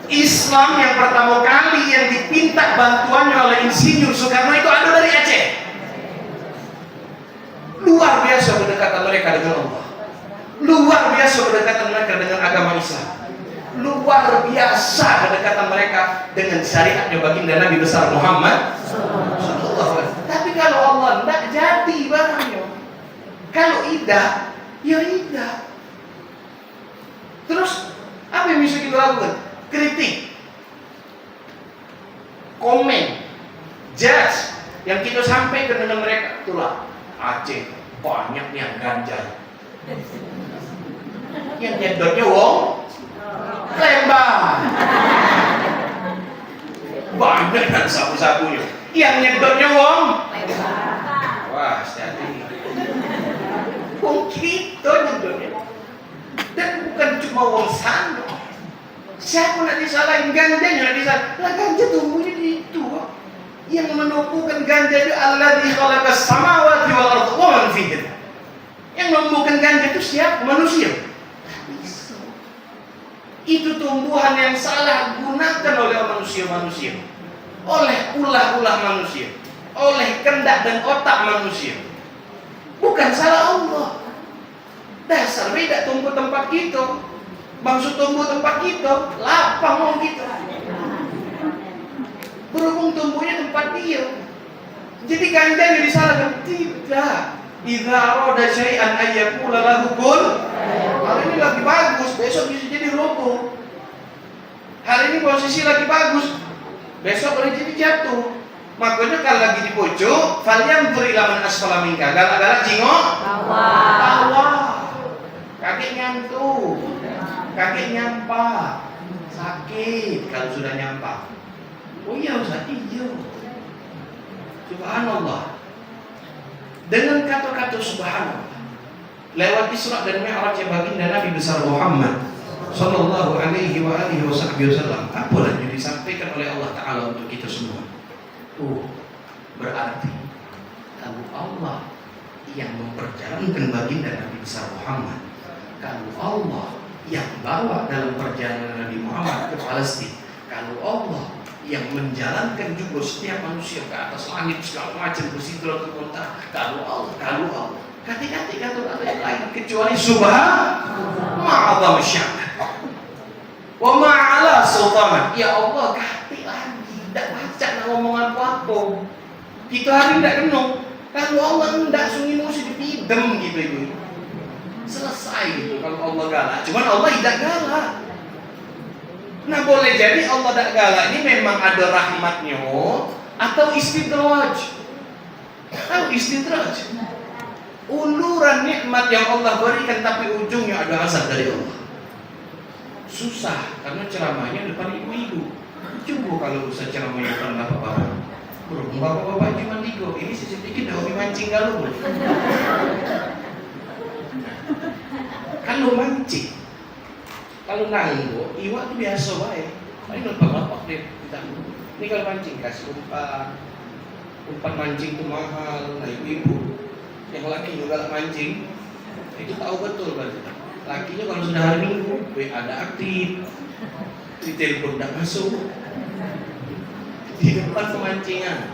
F: Islam yang pertama kali yang dipinta bantuannya oleh Insinyur Soekarno itu ada dari Aceh. mereka dengan Allah. Luar biasa kedekatan mereka dengan agama Islam. Luar biasa kedekatan mereka dengan syariatnya baginda Nabi besar Muhammad sallallahu alaihi wasallam. Tapi kalau Allah tidak jadi barangnya. Kalau tidak, ya tidak. Terus apa yang bisa kita lakukan? Kritik, komen, judge yang kita sampaikan dengan mereka. Itulah Aceh banyak yang ganjal. Yang nyedotnya wong Lembang. Banyak kan sapu-sapunya. Yang nyedotnya wong wah, hati-hati. Wong kita nyedotnya. Dan bukan cuma wong sana. Siapa nak disalahin? Ganjanya nak disalahin. Lah ganja tumbuhnya di itu. Yang menumbuhkan ganja itu alladzi khalaqas samawati wal arda wa man fihin. Yang menumbuhkan ganja itu siapa? Manusia. Itu tumbuhan yang salah gunakan oleh manusia-manusia, oleh ulah-ulah manusia, oleh kendak dan otak manusia. Bukan salah Allah. Dasar beda tumbuh tempat kita. Maksud tumbuh tempat kita, lapang mau kita. Berhubung tumbuhnya tempat dia. Jadi ganjanya disalahkan? Tidak. Idza arada syai'an ayyakula lahu kun. Hari ini lagi bagus, besok bisa jadi roboh. Hari ini posisi lagi bagus, besok boleh jadi jatuh. Makanya kalau lagi di pojok, falyanzur ila man asfala minka. Galak-galak jingok bawah. Kaki nyantuk, kaki nyampak, sakit kalau sudah nyampak. Oh iya Ustaz, iya. Subhanallah. Dengan kata-kata subhanallah lewat Isra dan Mi'raj baginda Nabi besar Muhammad sallallahu alaihi wa alihi wasallam, apa yang disampaikan oleh Allah Ta'ala untuk kita semua. Berarti kalau Allah yang memperjalankan baginda Nabi besar Muhammad, kalau Allah yang bawa dalam perjalanan Nabi Muhammad ke Palestina, kalau Allah yang menjalankan juga setiap manusia ke atas langit segala macam ke Sidratul Muntaha, kalau Allah kati-kati kata ada yang lain kecuali subhan ma'azam sya'an wa ma'ala sultanan. Ya Allah kati lagi tidak baca nak ngomong apa-apa. Kita hari tidak kenal. Kalau Allah tidak sungi mesti dipidem gitu itu. Selesai gitu kalau Allah galak. Cuman Allah tidak galak. Nah boleh jadi Allah tidak galak ini memang ada rahmatnya atau istidraj. Tahu istidraj? Uluran nikmat yang Allah berikan tapi ujungnya ada azab dari Allah. Susah karena ceramahnya depan ibu-ibu. Coba kalau usah ceramahnya depan bapak-bapak. Berhubung bapak-bapak cuma tiga, ini sedikit dah hobi mancing galung. Kalau mancing, kalau nanggo, iwak itu biasa baik. Ini bapak-bapak deh kita. Ini kalau mancing kasih umpan mancing itu mahal. Nah ibu-ibu yang laki juga mancing itu tahu betul berarti. Lakinya kalau sudah hari Minggu, ada aktif, ditelepon tidak masuk. Di depan pemancingan,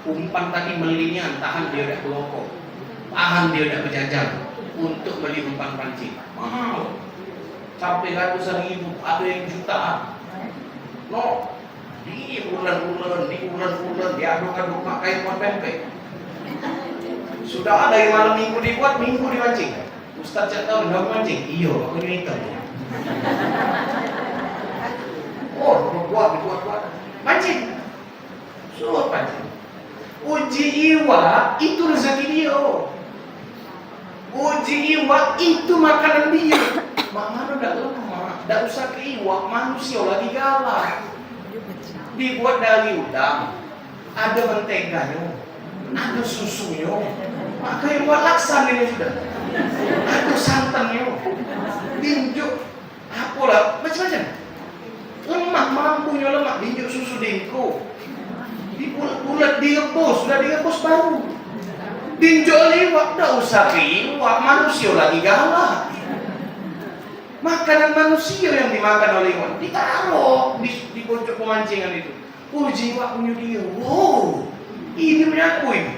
F: umpan tadi melinya, tahan dia tidak kelopok, tahan dia tidak berjajar untuk beli umpan pancing. Mahal, sampai ratusan ribu, ada yang jutaan. No, di bulan-bulan, diaduk-aduk pakai umpan pempek. Sudah ada yang malam minggu dibuat, minggu dimancing. Ustaz cak tahu nggak mancing? Iya, aku ini hitam. Oh, buat mancing. Suruh pancing. Uji iwa itu rezeki dia. Uji iwa itu makanan dia. Mana udah lemah, tidak usah ke iwa, manusia lagi galak. Dibuat dari udang, ada menteganya, ada susunya. Maka iwa laksan ini sudah. Ada santannya, dinjuk, apalah macam-macam. Lemak mampunya lemak, dinjuk susu dingko. Bulat direbus, sudah direbus baru. Dinjuk liwak, dah usah liwak, manusia lagi galak. Makanan manusia yang dimakan oleh iwak ditaruh di pojok pemancingan itu. Oh jiwa punya dia, wow, ini punya aku ini,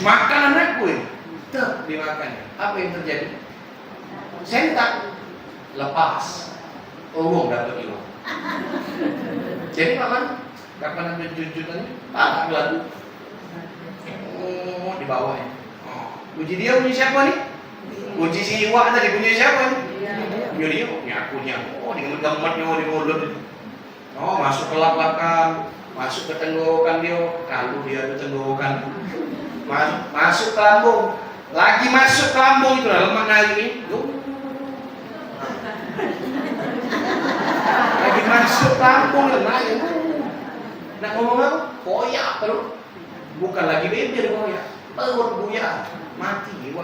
F: makanan aku ini. Tak dimakan. Apa yang terjadi? Sentak, lepas, uang dapat uang. Jadi paman, kapan ada junjungannya? Tak lalu. Oh, di bawah ya. Oh. Puji dia punya siapa nih? Puji si Iwak tadi punya siapa nih? Punya dia, punya akunya. Oh, digemet-gemetnya, di mulut. Oh, masuk ke lap-lapan, masuk ke tenggorokan dia. Kalau dia ada tenggorokan, masuk ke lambung. Lagi masuk ke lambung itu lemak nari ini. Lagi masuk ke lambung lemak ini. Nak ngomong apa? Koyak perut. Bukan lagi beber koyak. Perut buaya. Mati jiwa.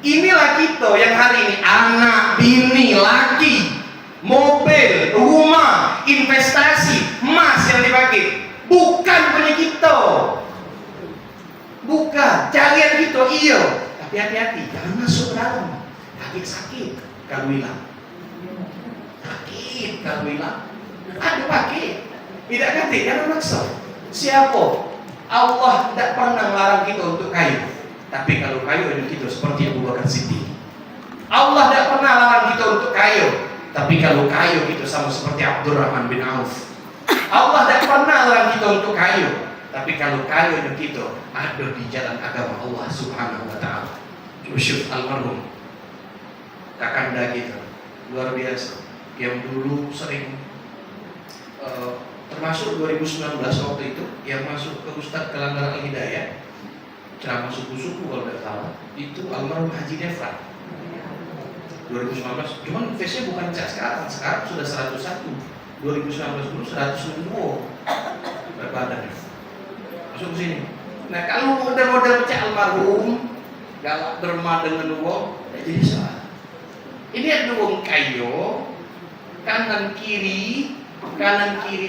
F: Inilah kita yang hari ini anak, bini, laki, mobil, rumah, investasi, emas yang dipakai. Bukan punya kita. Bukan. Carian kita iya. Tapi hati-hati. Jangan masuk ke dalam. Sakit. Kalau hilang. Sakit. Kalau hilang. Ada pakai. Tidak kata. Jangan maksa. Siapa? Allah tidak pernah melarang kita untuk kayu. Tapi kalau kayu ada kita seperti Abu Bakar Siddiq. Allah tidak pernah larang kita untuk kayu. Tapi kalau kayu kita sama seperti Abdurrahman bin Auf. Allah tidak pernah larang kita untuk kayu. Tapi kalau kayu ada kita ada di jalan agama Allah Subhanahu wa ta'ala. Yusuf almarhum kakanda kita luar biasa, yang dulu sering termasuk 2019 waktu itu yang masuk ke Ustadz Kelanggar Al-Hidayah ceramah suku-suku kalau tidak salah, itu almarhum Haji Defra 2019. Cuman face-nya bukan sekarang sudah 101. 2019 dulu 102 berat badan masuk ke sini. Nah kalau model-model pecah almarhum galak derma dengan uang, jadi salah. Ini ada uang kayu, kanan kiri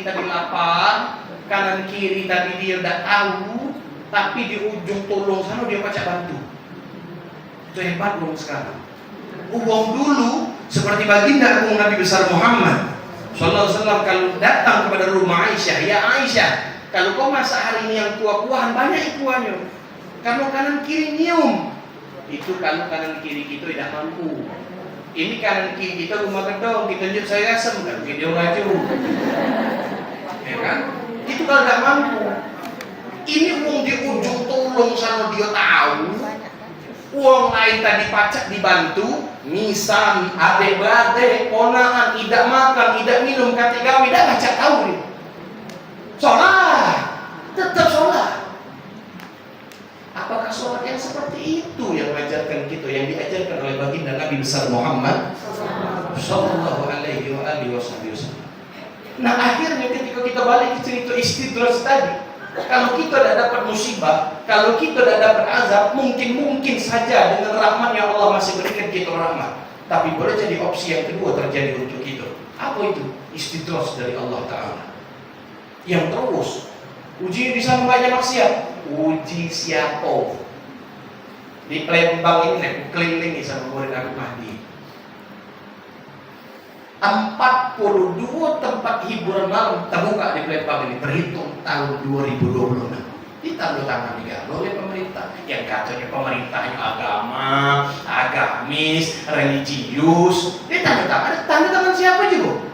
F: tadi lapar, kanan kiri tadi dia tidak tahu, tapi di ujung tolong sana dia pacak bantu. Itu hebat uang sekarang. Uang dulu seperti baginda agung Nabi besar Muhammad Sallallahu Alaihi Wasallam kalau datang kepada rumah Aisyah, ya Aisyah, kalau kau masak hari ini yang kuah-kuahan banyak ikuannya. Kalau kanan kiri nyium, itu kalau kanan kiri kita tidak mampu. Ini kanan kiri kita rumah gedong, ditunjuk saya asem kan, video racun. Ya kan? Itu kalau tidak mampu. Ini uang di ujung tolong sana dia tahu. Uang lain tadi pacak dibantu, misal adik-beradik, ponaan, tidak makan, tidak minum, kata gawe, tidak pacak tahu dia. Sholat, tetap sholat. Apakah sholat yang seperti itu yang mengajarkan kita, yang diajarkan oleh baginda Nabi besar Muhammad Sallallahu Alaihi Wasallam? Nah akhirnya ketika kita balik ke cerita istidros tadi, kalau kita tidak dapat musibah, kalau kita tidak dapat azab, mungkin saja dengan rahmat yang Allah masih berikan kita rahmat. Tapi boleh jadi opsi yang kedua terjadi untuk kita. Apa itu? Istidros dari Allah Ta'ala. Yang terus uji bisa banyak maksiat. Uji siapa? Di Palembang ini aku kelilingi sama murid aku Mahdi. 42 tempat hiburan malam terbuka di Palembang ini terhitung tahun 2026. Ditanda-tangan juga oleh pemerintah. Yang katanya pemerintahnya agama, agamis, religius. Ditanda-tangan. Tanda-tangan siapa juga?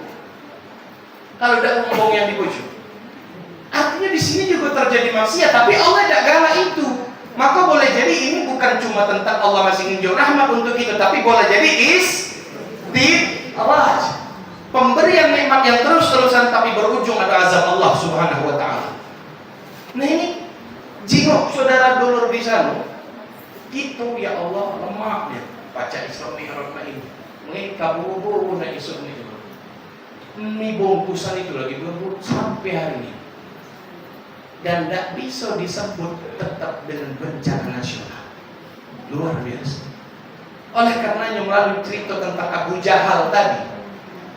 F: Kalau ada ngomong yang dipujuk. Artinya di sini juga terjadi maksiat, tapi Allah tidak galak itu. Maka boleh jadi ini bukan cuma tentang Allah masih nginjau rahmat untuk kita, tapi boleh jadi Allah pemberian nikmat yang terus-terusan tapi berujung ada azab Allah Subhanahu wa ta'ala. Nah ini jingok saudara dulur di sana. Gitu ya Allah lemaknya. Baca Isra Mi'raj ini. Mungkin kabur-kabur na Isra ini. Ini bungkusan itu lagi berebut sampai hari ini. Dan tidak bisa disebut tetap dengan bencana nasional. Luar biasa. Oleh karenanya melalui cerita tentang Abu Jahal tadi,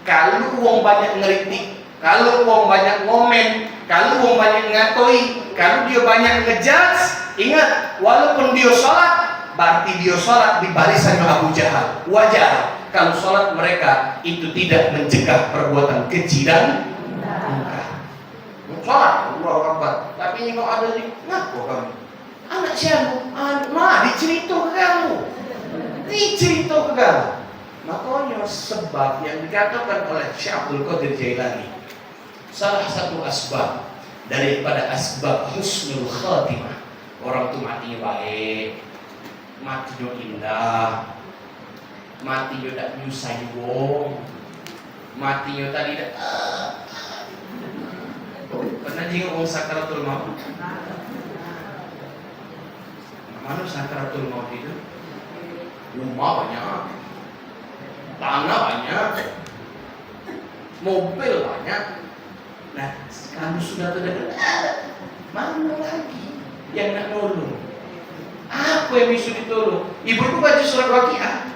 F: kalau uang banyak ngeritik, kalau uang banyak ngomen, kalau uang banyak ngatoi, kalau dia banyak ngejudge, ingat, walaupun dia sholat, berarti dia sholat di barisan Abu Jahal. Wajar kalau sholat mereka itu tidak mencegah perbuatan keji dan munkar. Sholat, Allahu Akbar. Tapi ini kok ada di ngaku kamu. Anak siapa? Nah, dicerita ke kamu. Dicerita ke kamu. Makanya sebab yang dikatakan oleh Syekh Abdul Qadir Jailani, salah satu asbab daripada asbab husnul khatimah, orang itu matinya baik, matinya indah, matinya tak nyusahi wong, matinya tadi tak pernah jenguk orang sakaratul maut. Mana sakaratul maut itu? Rumah banyak, tanah banyak, mobil banyak. Nah, kalau sudah terdekat, mana lagi yang nak nolong? Apa yang bisa ditolong? Ibu baca surat Waqiah.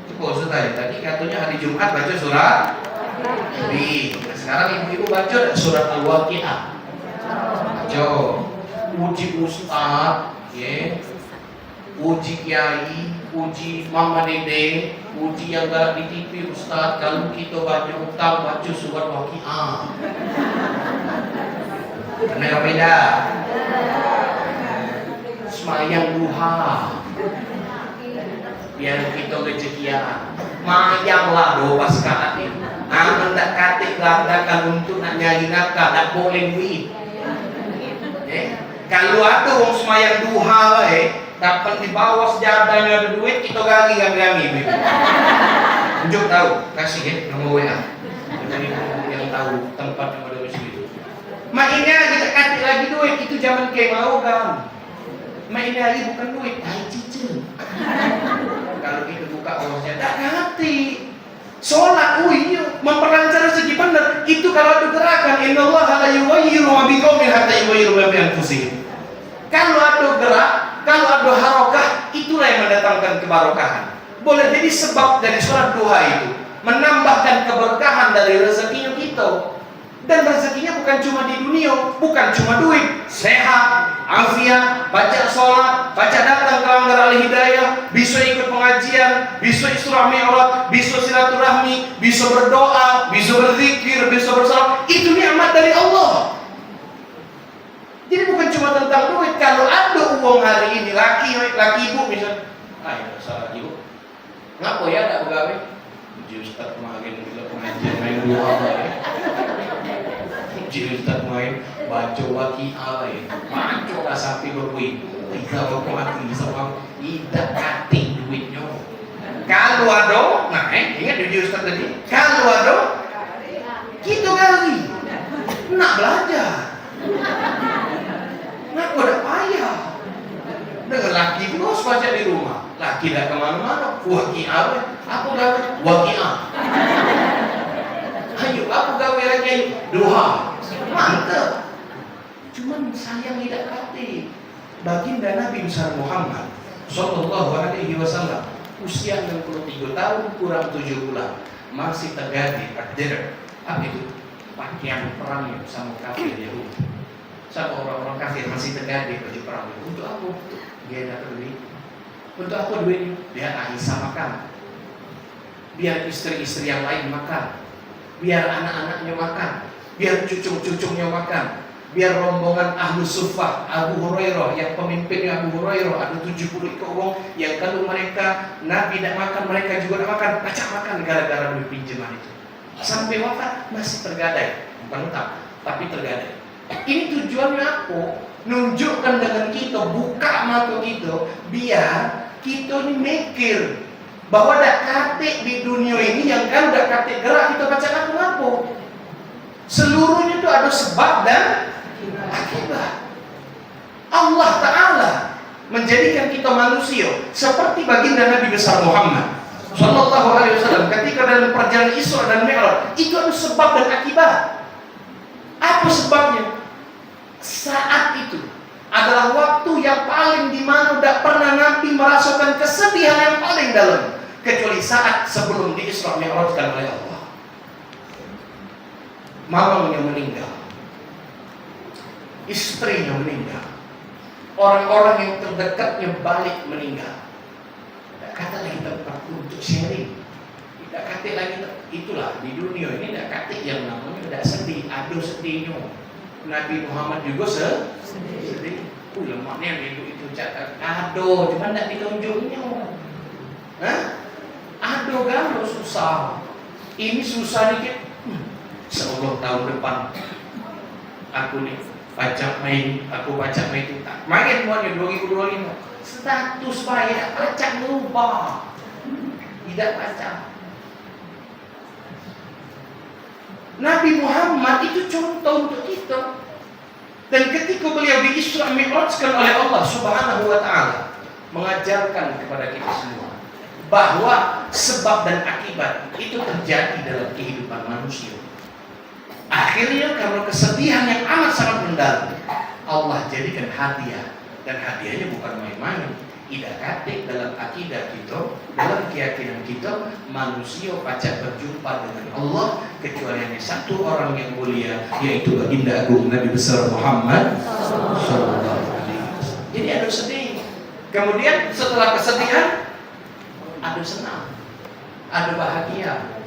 F: Coba tadi katanya hari Jumat baca surat Nabi. Sekarang ibu baca surat Al-Waqiah. Baca. Uji ustaz, ya. Uji kiai, uji mama dede, uji yang galak di TV ustaz. Kalau kita baca utang baca surat Waqiah. Kenapa beda? Semayang duha, biar kita rezekian. Mayanglah doa sekali. Aman tak katik landakan untuk nak nyari nafkah, tak boleh duit. Kalau ada orang semayang duha, dapat di bawah sejadahnya ada duit, kita gali kami. Tunjuk tahu, kasih nomor WA. Jadi yang tahu tempat yang ada di situ. Mainnya kita katik lagi duit, itu zaman kayak mau kan. Mainnya lagi bukan duit, cicil. Kalau kita buka awasnya, tak ngerti. Sholat, memperlancar rezeki benar. Itu kalau ada gerakan, innallaha la yughayyiru ma biqaumin hatta yughayyiru ma bi anfusihim. Kalau ada gerak, kalau ada harokah, itulah yang mendatangkan kebarokahan. Boleh jadi sebab dari sholat duha itu menambahkan keberkahan dari rezekinya kita. Dan rezekinya bukan cuma di dunia, bukan cuma duit, sehat, afiat, baca sholat, baca datang ke langgar al-hidayah, bisa ikut pengajian, bisa Isra Mi'raj, bisa silaturahmi, bisa berdoa, bisa berzikir, bisa bersalat. Itu nikmat dari Allah. Jadi bukan cuma tentang duit. Kalau ada uang hari ini, laki ibu misalnya, ya salah ibu, ngapa ya tak begawe? Uji Ustaz kemarin bila pengajian main doa ya. Uji Ustaz main baca Waqiah ya. Baca lah sampai berbuih. Tiga waktu mati sama tidak kating duitnya. Kalau ada, nah ingat uji Ustaz tadi. Kalau ada, kita gali. Nak belajar. Nak udah payah. Dengan laki terus baca di rumah. Laki dah kemana-mana. Waqiah, apa gawe? Waqiah. Ayo, apa gawe lagi? Duha. Mantap. Cuman sayang tidak kati. Baginda Nabi besar Muhammad Sallallahu Alaihi Wasallam usia 63 tahun kurang 7 bulan masih terjadi takdir. Apa itu? Pakaian perang sama kafir Yahudi. Sama orang-orang kafir masih terjadi baju perang itu. Untuk apa? Dia dapat duit. Untuk apa duitnya? Biar Aisyah makan, biar istri-istri yang lain makan, biar anak-anaknya makan, biar cucu-cucunya makan, biar rombongan Ahlu Suffah, Abu Hurairah yang pemimpinnya Abu Hurairah ada 70 ekor orang yang kalau mereka Nabi tidak makan mereka juga tidak makan, acak makan gara-gara duit pinjaman itu. Sampai wafat masih tergadai, bukan utang, tapi tergadai. Ini tujuannya apa? Nunjukkan dengan kita, buka mata kita, biar kita ini mikir bahwa ada katik di dunia ini yang kan udah katik gerak kita baca apa-apa. Seluruhnya itu ada sebab dan akibat. Allah Ta'ala menjadikan kita manusia seperti baginda Nabi besar Muhammad Sallallahu Alaihi Wasallam ketika dalam perjalanan Isra dan Mi'raj itu ada sebab dan akibat. Apa sebabnya? Saat itu adalah waktu yang paling dimana tidak pernah Nabi merasakan kesedihan yang paling dalam kecuali saat sebelum di Isra Mi'rajkan oleh Allah. Mamanya meninggal, istrinya meninggal, orang-orang yang terdekatnya balik meninggal. Tidak kata lagi tempat untuk sharing, tidak kata lagi itulah di dunia ini tidak kata yang namanya tidak sedih, ada sedihnya. Nabi Muhammad juga sedih. Lemaknya minggu itu catat. Aduh, cuma tidak ditunjuknya. Aduh, gambar susah. Ini susah dikit. Seolah tahun depan aku nih pajak main, aku pajak main itu tak main semuanya 2025. Status bayar pajak lupa, tidak pajak. Nabi Muhammad itu contoh untuk kita. Dan ketika beliau di Isra Mi'rajkan oleh Allah Subhanahu wa taala, mengajarkan kepada kita semua bahwa sebab dan akibat itu terjadi dalam kehidupan manusia. Akhirnya karena kesedihan yang amat sangat mendalam, Allah jadikan hadiah, dan hadiahnya bukan main-main. Tidak katik dalam akidah kita, dalam keyakinan kita, manusia pacak berjumpa dengan Allah kecuali hanya satu orang yang mulia, yaitu baginda agung Nabi besar Muhammad sallallahu alaihi wasallam. Jadi ada sedih. Kemudian setelah kesedihan ada senang, ada bahagia.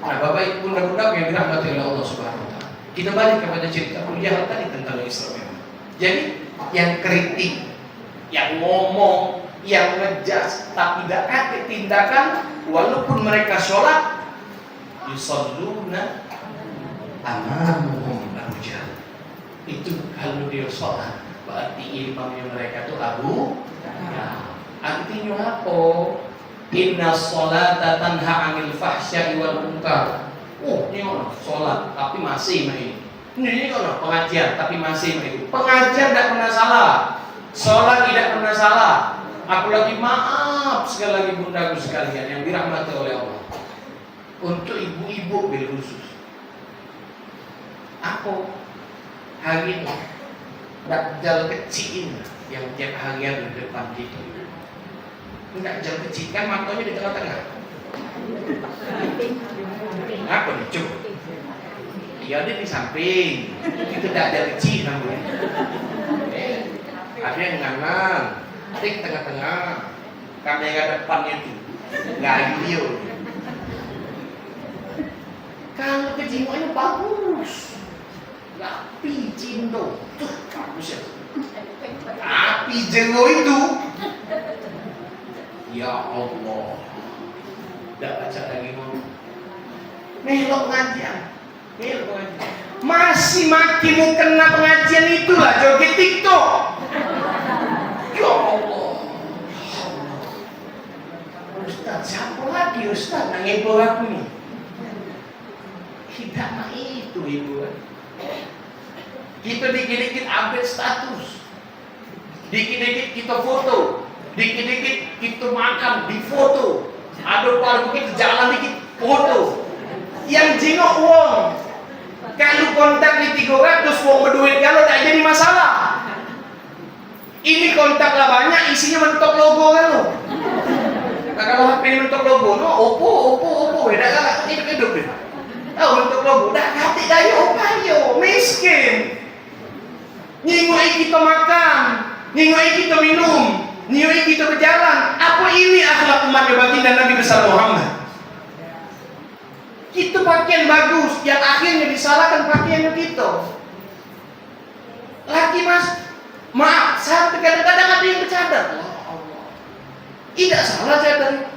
F: Nah, Bapak Ibu bunda-bunda yang dirahmati oleh Allah Subhanahu wa taala. Kita balik kepada cerita Abu Jahal tadi tentang Isra. Jadi yang kritik, yang ngomong, yang ngejudge tapi tidak ada tindakan, walaupun mereka sholat, yusalluna amamahum Abu Jahal. Itu kalau dia sholat berarti imamnya mereka itu Abu Jahal. Artinya apa? Inna sholata tanha 'anil fahsya'i wal munkar. Ini orang sholat tapi masih main. Ini orang pengajian tapi masih main. Pengajian tidak pernah salah, sholat tidak pernah salah. Aku lagi maaf sekali lagi bundaku sekalian yang dirahmati oleh Allah. Untuk ibu-ibu bil khusus, aku hari ini dajjal kecil yang tiap hari ada di depan kita. Enggak jauh kecil kan, matanya di tengah-tengah. Apa nih cuk? Ya dia di samping. Itu tidak ada kecil namanya. Ada yang kanan, ada yang tengah-tengah. Kamera depannya itu nggak video. Kalau kejiwaannya bagus, tapi cindo tuh bagus ya. Tapi jengo itu, ya Allah, tidak baca lagi mau melok pengajian, masih makin mau kena pengajian itulah joget TikTok. Ya Allah, Ustaz, siapa lagi Ustaz yang ngebo aku nih? Tidak mah itu ibu. Kita dikit-dikit update status, dikit-dikit kita foto, dikit-dikit kita makan di foto, ada paling kita jalan dikit foto. Yang jengok uang, kalau kontak di 300 uang berduit kalau tak jadi masalah. Ini kontak lah banyak, isinya mentok logo kan lo. Nah, kalau HP mentok logo, no Oppo, beda kan hidup. Tahu mentok logo, dah kati dayo payo, miskin. Nyingoi kita makan, nyingoi kita minum, nyingoi kita berjalan. Apa ini akhlak umat baginda Nabi besar Muhammad? Kita pakaian bagus, yang akhirnya disalahkan pakaiannya kita. Laki mas, maaf, sampai kadang-kadang ada yang bercadar. Tidak salah cadar,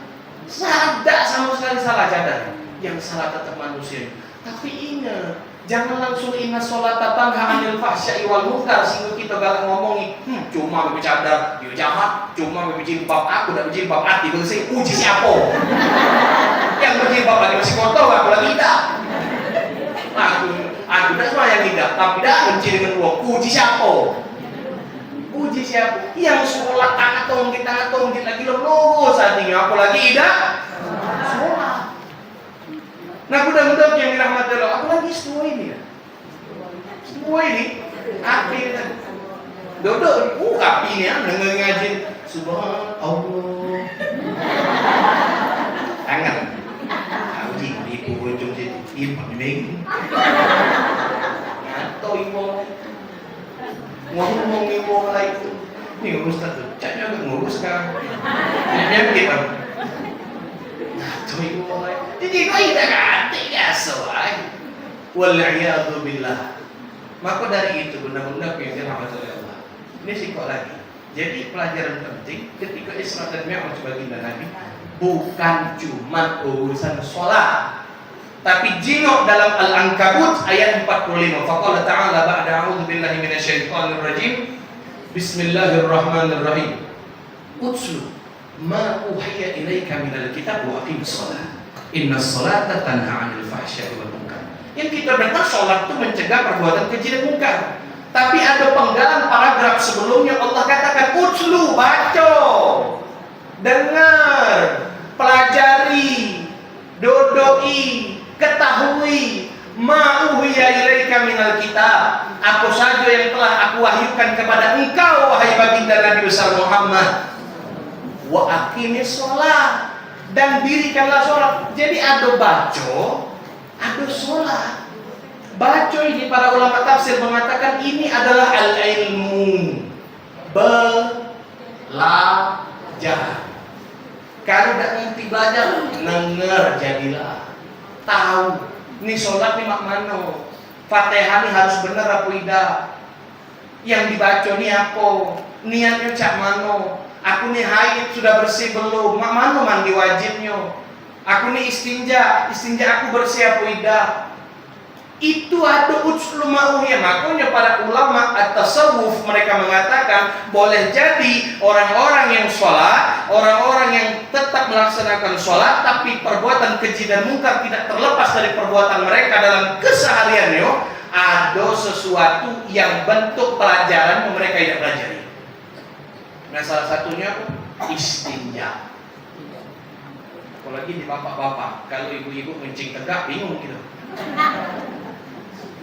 F: tidak sama sekali salah cadar. Yang salah tetap manusia. Tapi ingat, jangan langsung ingat sholat tanha 'anil fahsya'i wal munkar sehingga kita galak ngomongi, cuma bercadar, dia jahat, cuma berjilbab, aku udah berjilbab, hati bersih, uji siapa? Yang berjilbab lagi masih kotor, aku lagi tidak. Aku tidak semua yang tidak, tapi tidak benci dengan uang, uji siapa? Uji siapa? Yang sholat tangan tonggit lagi lo saat ini, aku lagi tidak sholat. Nah budak-budak yang dirahmati Allah, apalagi semua ini ya. Semua ini api kan. Dodok, api ini ya, denger ngajin subhanallah. Tangan. Anjing di ujung situ, imam ini. Atau imam ngomong itu. Ini Ustaz tuh, caknya ngurus sekarang. Ini gimana? Jadi kau tidak ngerti ya soal, wal'iyadu billah. Maka dari itu benda-benda yang dirahmati oleh Allah, Ini singkok lagi. Jadi pelajaran penting ketika Isra dan Mi'raj baginda Nabi bukan cuma urusan sholat, tapi jingok dalam Al-Ankabut ayat 45. Faqala ta'ala ba'da a'udzu billahi minasyaitonir rajim. Bismillahirrahmanirrahim. Utslu ma uhiya ilaika minal kitab wa aqimus shalah. Innas salata tanha 'anil fahsya'i wal munkar. Yang kita dengar sholat itu mencegah perbuatan keji dan munkar. Tapi ada penggalan paragraf sebelumnya Allah katakan utslu, baca, dengar, pelajari, dodoi, ketahui ma uhiya ilaika minal kitab, apa saja yang telah aku wahyukan kepada engkau wahai baginda Nabi besar Muhammad. Wa aqimis shalah, dan dirikanlah sholat. Jadi ada baca, ada sholat. Baca ini para ulama tafsir mengatakan ini adalah al-ilmu, belajar. Kalau tidak ngerti belajar, denger jadilah, tahu. Ini sholat ini mak mano, Fatihah ini harus benar apa tidak? Yang dibaca ini apa? Niatnya cak mano? Aku nih haid sudah bersih belum? Mak mano mandi wajibnya? Aku nih istinja aku bersih apa tidak? Itu ada utslu ma'uhiyah. Makanya para ulama at-tasawuf mereka mengatakan boleh jadi orang-orang yang sholat, orang-orang yang tetap melaksanakan sholat, tapi perbuatan keji dan munkar tidak terlepas dari perbuatan mereka dalam kesehariannya. Ada sesuatu yang bentuk pelajaran yang mereka tidak pelajari. Nah, salah satunya istinja. Apalagi di bapak-bapak, kalau ibu-ibu kencing tegak bingung gitu.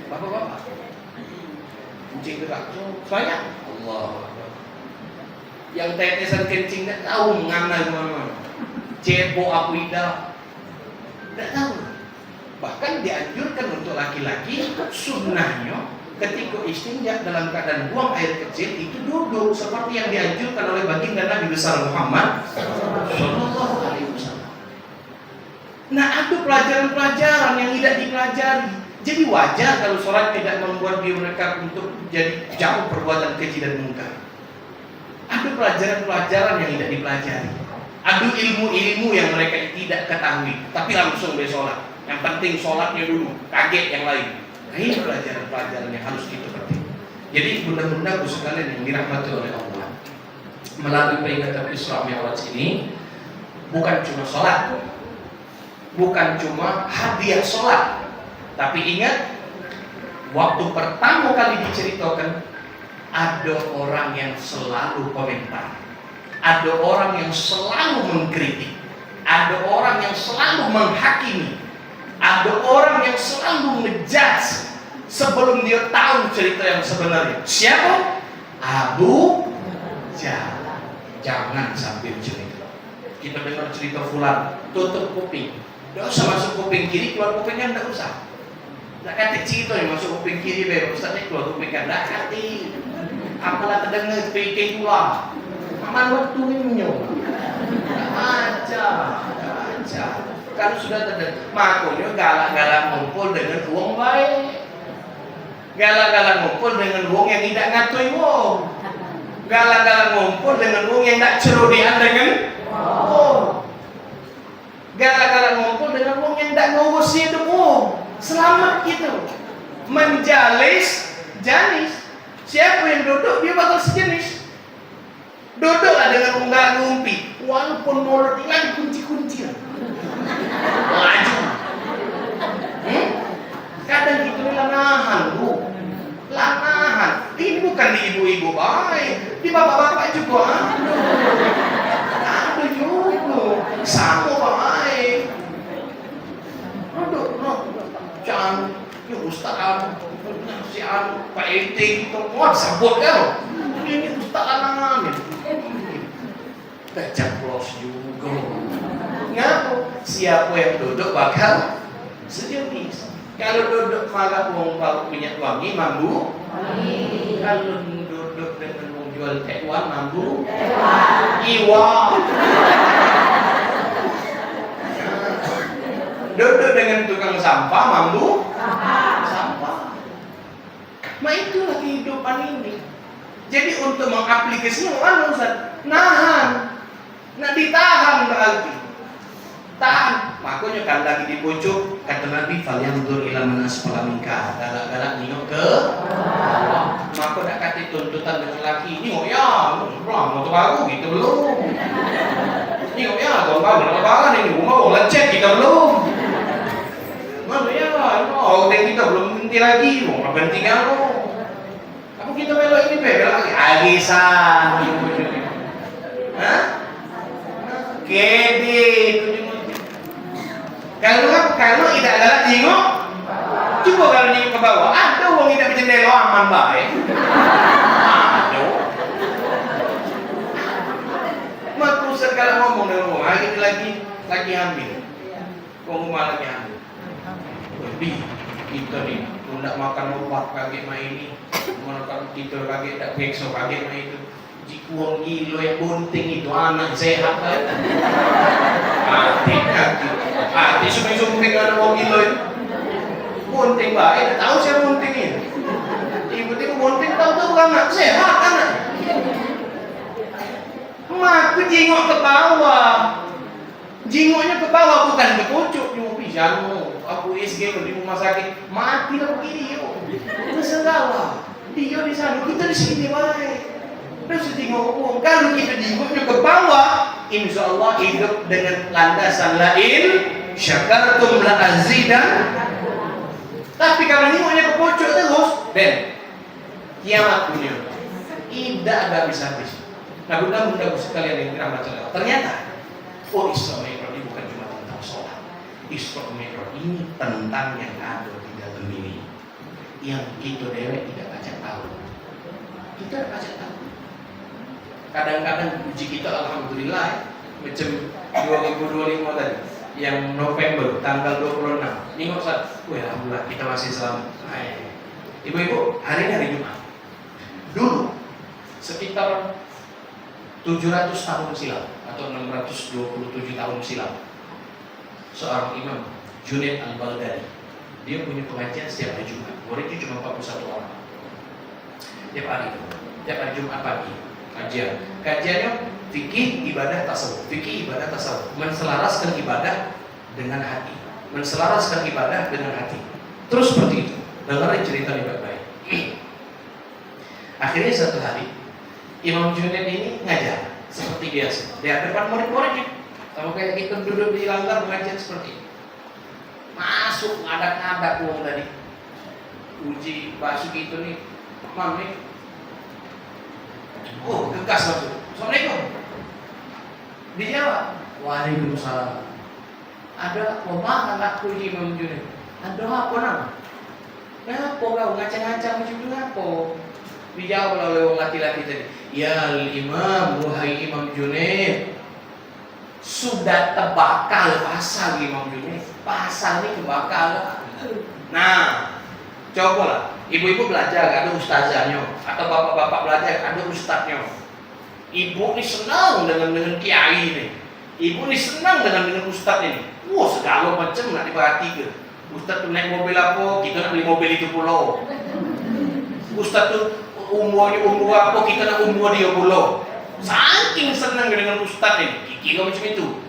F: Bapak-bapak kencing tegak banyak. Allah. Yang tetesan kencing tidak tahu mengana kemana. Cepo apa tidak tahu. Bahkan dianjurkan untuk laki-laki sunnahnya ketika istinja dalam keadaan buang air kecil itu duduk seperti yang dianjurkan oleh baginda Nabi besar Muhammad Sallallahu Alaihi Wasallam. Nah, ada pelajaran-pelajaran yang tidak dipelajari. Jadi wajar kalau sholat tidak membuat diri mereka untuk jadi jauh perbuatan keji dan munkar. Ada pelajaran-pelajaran yang tidak dipelajari. Ada ilmu-ilmu yang mereka tidak ketahui, tapi langsung bersolat. Yang penting sholatnya dulu, kaget yang lain. Nah, ini pelajaran-pelajaran yang harus kita petik. Jadi bunda-bunda sekalian yang dirahmati oleh Allah, melalui peringatan Isra Mi'raj ini bukan cuma sholat, bukan cuma hadiah sholat. Tapi ingat, waktu pertama kali diceritakan, ada orang yang selalu komentar, ada orang yang selalu mengkritik, ada orang yang selalu menghakimi, ada orang yang selalu ngejudge sebelum dia tahu cerita yang sebenarnya. Siapa? Abu Jahal. Jangan sampai cerita. Kita dengar cerita fulan, tutup kuping. Tidak usah masuk kuping kiri, keluar kuping kan tidak usah. Tidak kata cerita yang masuk kuping kiri, Ustaznya keluar kuping kan tidak kata. Apalah terdengar pikir pula. Aman waktu ini aja. Kalau sudah terdengar, makanya galak-galak ngumpul dengan uang baik. Galak-galak ngumpul dengan uang yang tidak ngatui uang. Galak-galak ngumpul dengan uang yang tidak cerodean dengan uang. Galak-galak ngumpul dengan uang yang tidak ngurusi hidup uang. Selamat gitu. Menjalis janis. Siapa yang duduk dia bakal sejenis. Duduklah dengan unggah ngumpi, walaupun mulut lagi kunci-kunci. Laju. Kadang gitu lanahan, Bu. Lanahan. Ini bukan di ibu-ibu baik, di bapak-bapak juga ada juga. Sama baik. Duduk, jangan. Ya Ustaz, si Pak RT itu mau disebut kan? Ini Ustaz anak-anak. Kecaplos juga. Ngapa? Siapa yang duduk bakal sejenis. Kalau duduk malah kalau punya wangi mambu. Kalau duduk dengan menjual tekwan mambu. Iwa. Duduk dengan tukang sampah mambu. Sampah. Nah itulah kehidupan ini. Jadi untuk mengaplikasinya mana Ustaz? Nahan. Nak ditahan berarti. Tahan. Makanya kan lagi di pojok kata Nabi falyanzur ila man asfala minka. Galak-galak nengok ke bawah. Maka nak kata tuntutan dengan laki, nengok ya, belum motor baru kita belum. Nengok ya, tahun baru lebaran ini rumah orang lecet kita belum. Mana ya, hotel kita belum berhenti lagi, mau berhenti kan lo. Apa kita belok ini belok lagi? Agisan. Hah? Kede. Kalau tidak galak tengok, coba kalau tengok ke bawah, ada orang tidak berjendela aman baik. Ada. Mak Ustaz kalau ngomong dengan orang, hari ini lagi hamil, rumah lagi hamil. Lebih kita ni, tidak makan obat kaget main ini, makan kita kaget tak pekso kaget main itu. Jika orang gila yang bunting itu anak sehat kan? Hati sumping-sumping dengan orang gila itu. Bunting baik, tak tahu saya bunting ini. Ibu-ibu bunting tahu-tahu anak sehat anak. Aku jengok ke bawah. Jengoknya ke bawah bukan ke pucuk. Aku SG di rumah sakit mati lah begini yo. Segala dia di sana kita di sini baik. Terus tengok kalau kita jengoknya ke bawah, insya Allah hidup dengan landasan lain. Syakartum la azidan. Tapi kalau jengoknya ke pojok terus, ben kiamat punya. Tidak ada habis-habis. Nah, bunda-bunda sekalian yang kira baca. Ternyata, Isra Mi'raj ini bukan cuma tentang sholat. Isra Mi'raj ini tentang yang ada di dalam ini, yang kita dewek tidak baca tahu. Kita tidak baca tahu. Kadang-kadang uji kita alhamdulillah macam 2025 tadi, yang November tanggal 26. Ini Ustaz, alhamdulillah kita masih selamat. Ibu-ibu, hari ini hari Jumat. Dulu sekitar 700 tahun silam atau 627 tahun silam, seorang imam Junaid al-Baghdadi, dia punya pengajian setiap hari Jumat. Muridnya cuma 41 orang. Tiap hari Jumat pagi kajiannya fikih ibadah tasawuf, menselaraskan ibadah dengan hati, terus seperti itu. Dengarin ceritanya baik-baik. Akhirnya satu hari Imam Junaid ini ngajar seperti biasa di depan murid-muridnya, sama kayak kita duduk di langgar mengajar seperti ini. Masuk ngadak-ngadak uang tadi, uji bakso gitu nih, mami. Gegas masuk. Assalamualaikum. Dijawab, waalaikumsalam. Ada apa anakku Imam Junaid? Ada apa nang? Kenapa kau ngacang-ngacang macam itu apa? Dijawab oleh orang laki-laki tadi. Ya Imam, wahai Imam Junaid, sudah terbakal pasal Imam Junaid. Pasal ini kebakal. Nah, cobalah. Ibu-ibu belajar, ada ustazahnya, atau bapak-bapak belajar, ada ustadznya. Ibu ini senang dengan kiai ini. Ibu ini senang dengan ustadz ini. Wah, segala macam nak diperhatikan. Ustadz tu naik mobil apa, kita nak beli mobil itu pula. Ustadz tu umur apa, kita nak umur dia pula. Saking senang dengan ustadz ini. Kira macam itu.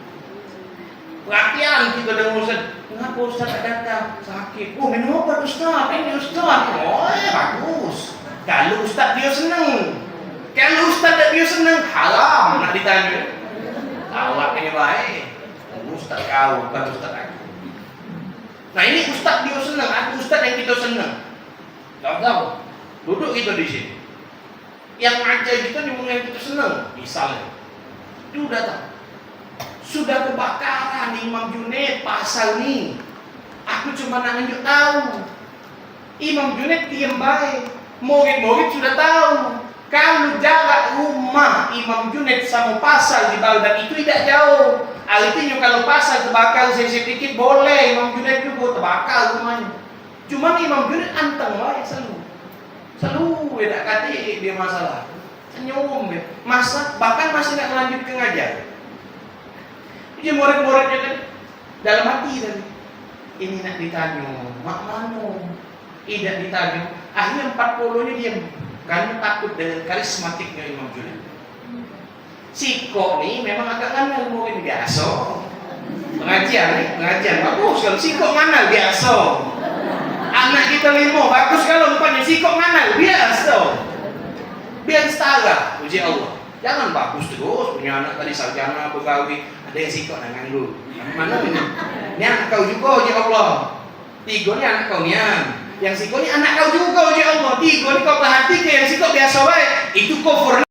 F: Perhatian kita dengan ustadz. Kenapa ustaz tak datang? Sakit. Minum obat ustaz. Ini ustaz. Bagus. Kalau ustaz dia senang. Kalau ustaz tak dia senang, haram nak ditanya. Awak ini baik. Ustaz kau, bukan ustaz aku. Nah ini ustaz dia senang. Aku ustaz yang kita senang. Tahu-tahu. Duduk kita di sini. Yang ngajar kita yang kita senang. Misalnya. Itu datang. Sudah kebakaran di Imam Junaid pasal ni. Aku cuma nak tunjuk tahu. Imam Junaid diam baik. Murid-murid sudah tahu. Kalau jarak rumah Imam Junaid sama pasal di Baghdad itu tidak jauh. Artinya kalau pasal terbakar sedikit boleh. Imam Junaid juga terbakar rumahnya. Cuma Imam Junaid anteng baik selalu tidak kata dia masalah. Senyum dia. Bahkan masih nak melanjutkan ngajar. Jadi murid-muridnya kan dalam hati tadi, ini nak ditanya, mak mano, tidak ditanya. Akhirnya 40-nya diam. Kan takut dengan karismatiknya Imam Junaid. Siko nih memang agak ngandal mungkin biasa. Pengajian bagus kalau siko ngandal biasa. Anak kita 5 bagus kalau rupanya siko ngandal biasa. Biar setara, puji Allah. Jangan bagus terus punya anak tadi sarjana begawi, ada yang siko dengan lu. Mana ini? Ini anak kau juga, ya Allah. 3 ini anak kau nian. Yang siko ini anak kau juga, ya Allah. 3 ini kau perhatikan yang siko biasa baik. Itu kufur.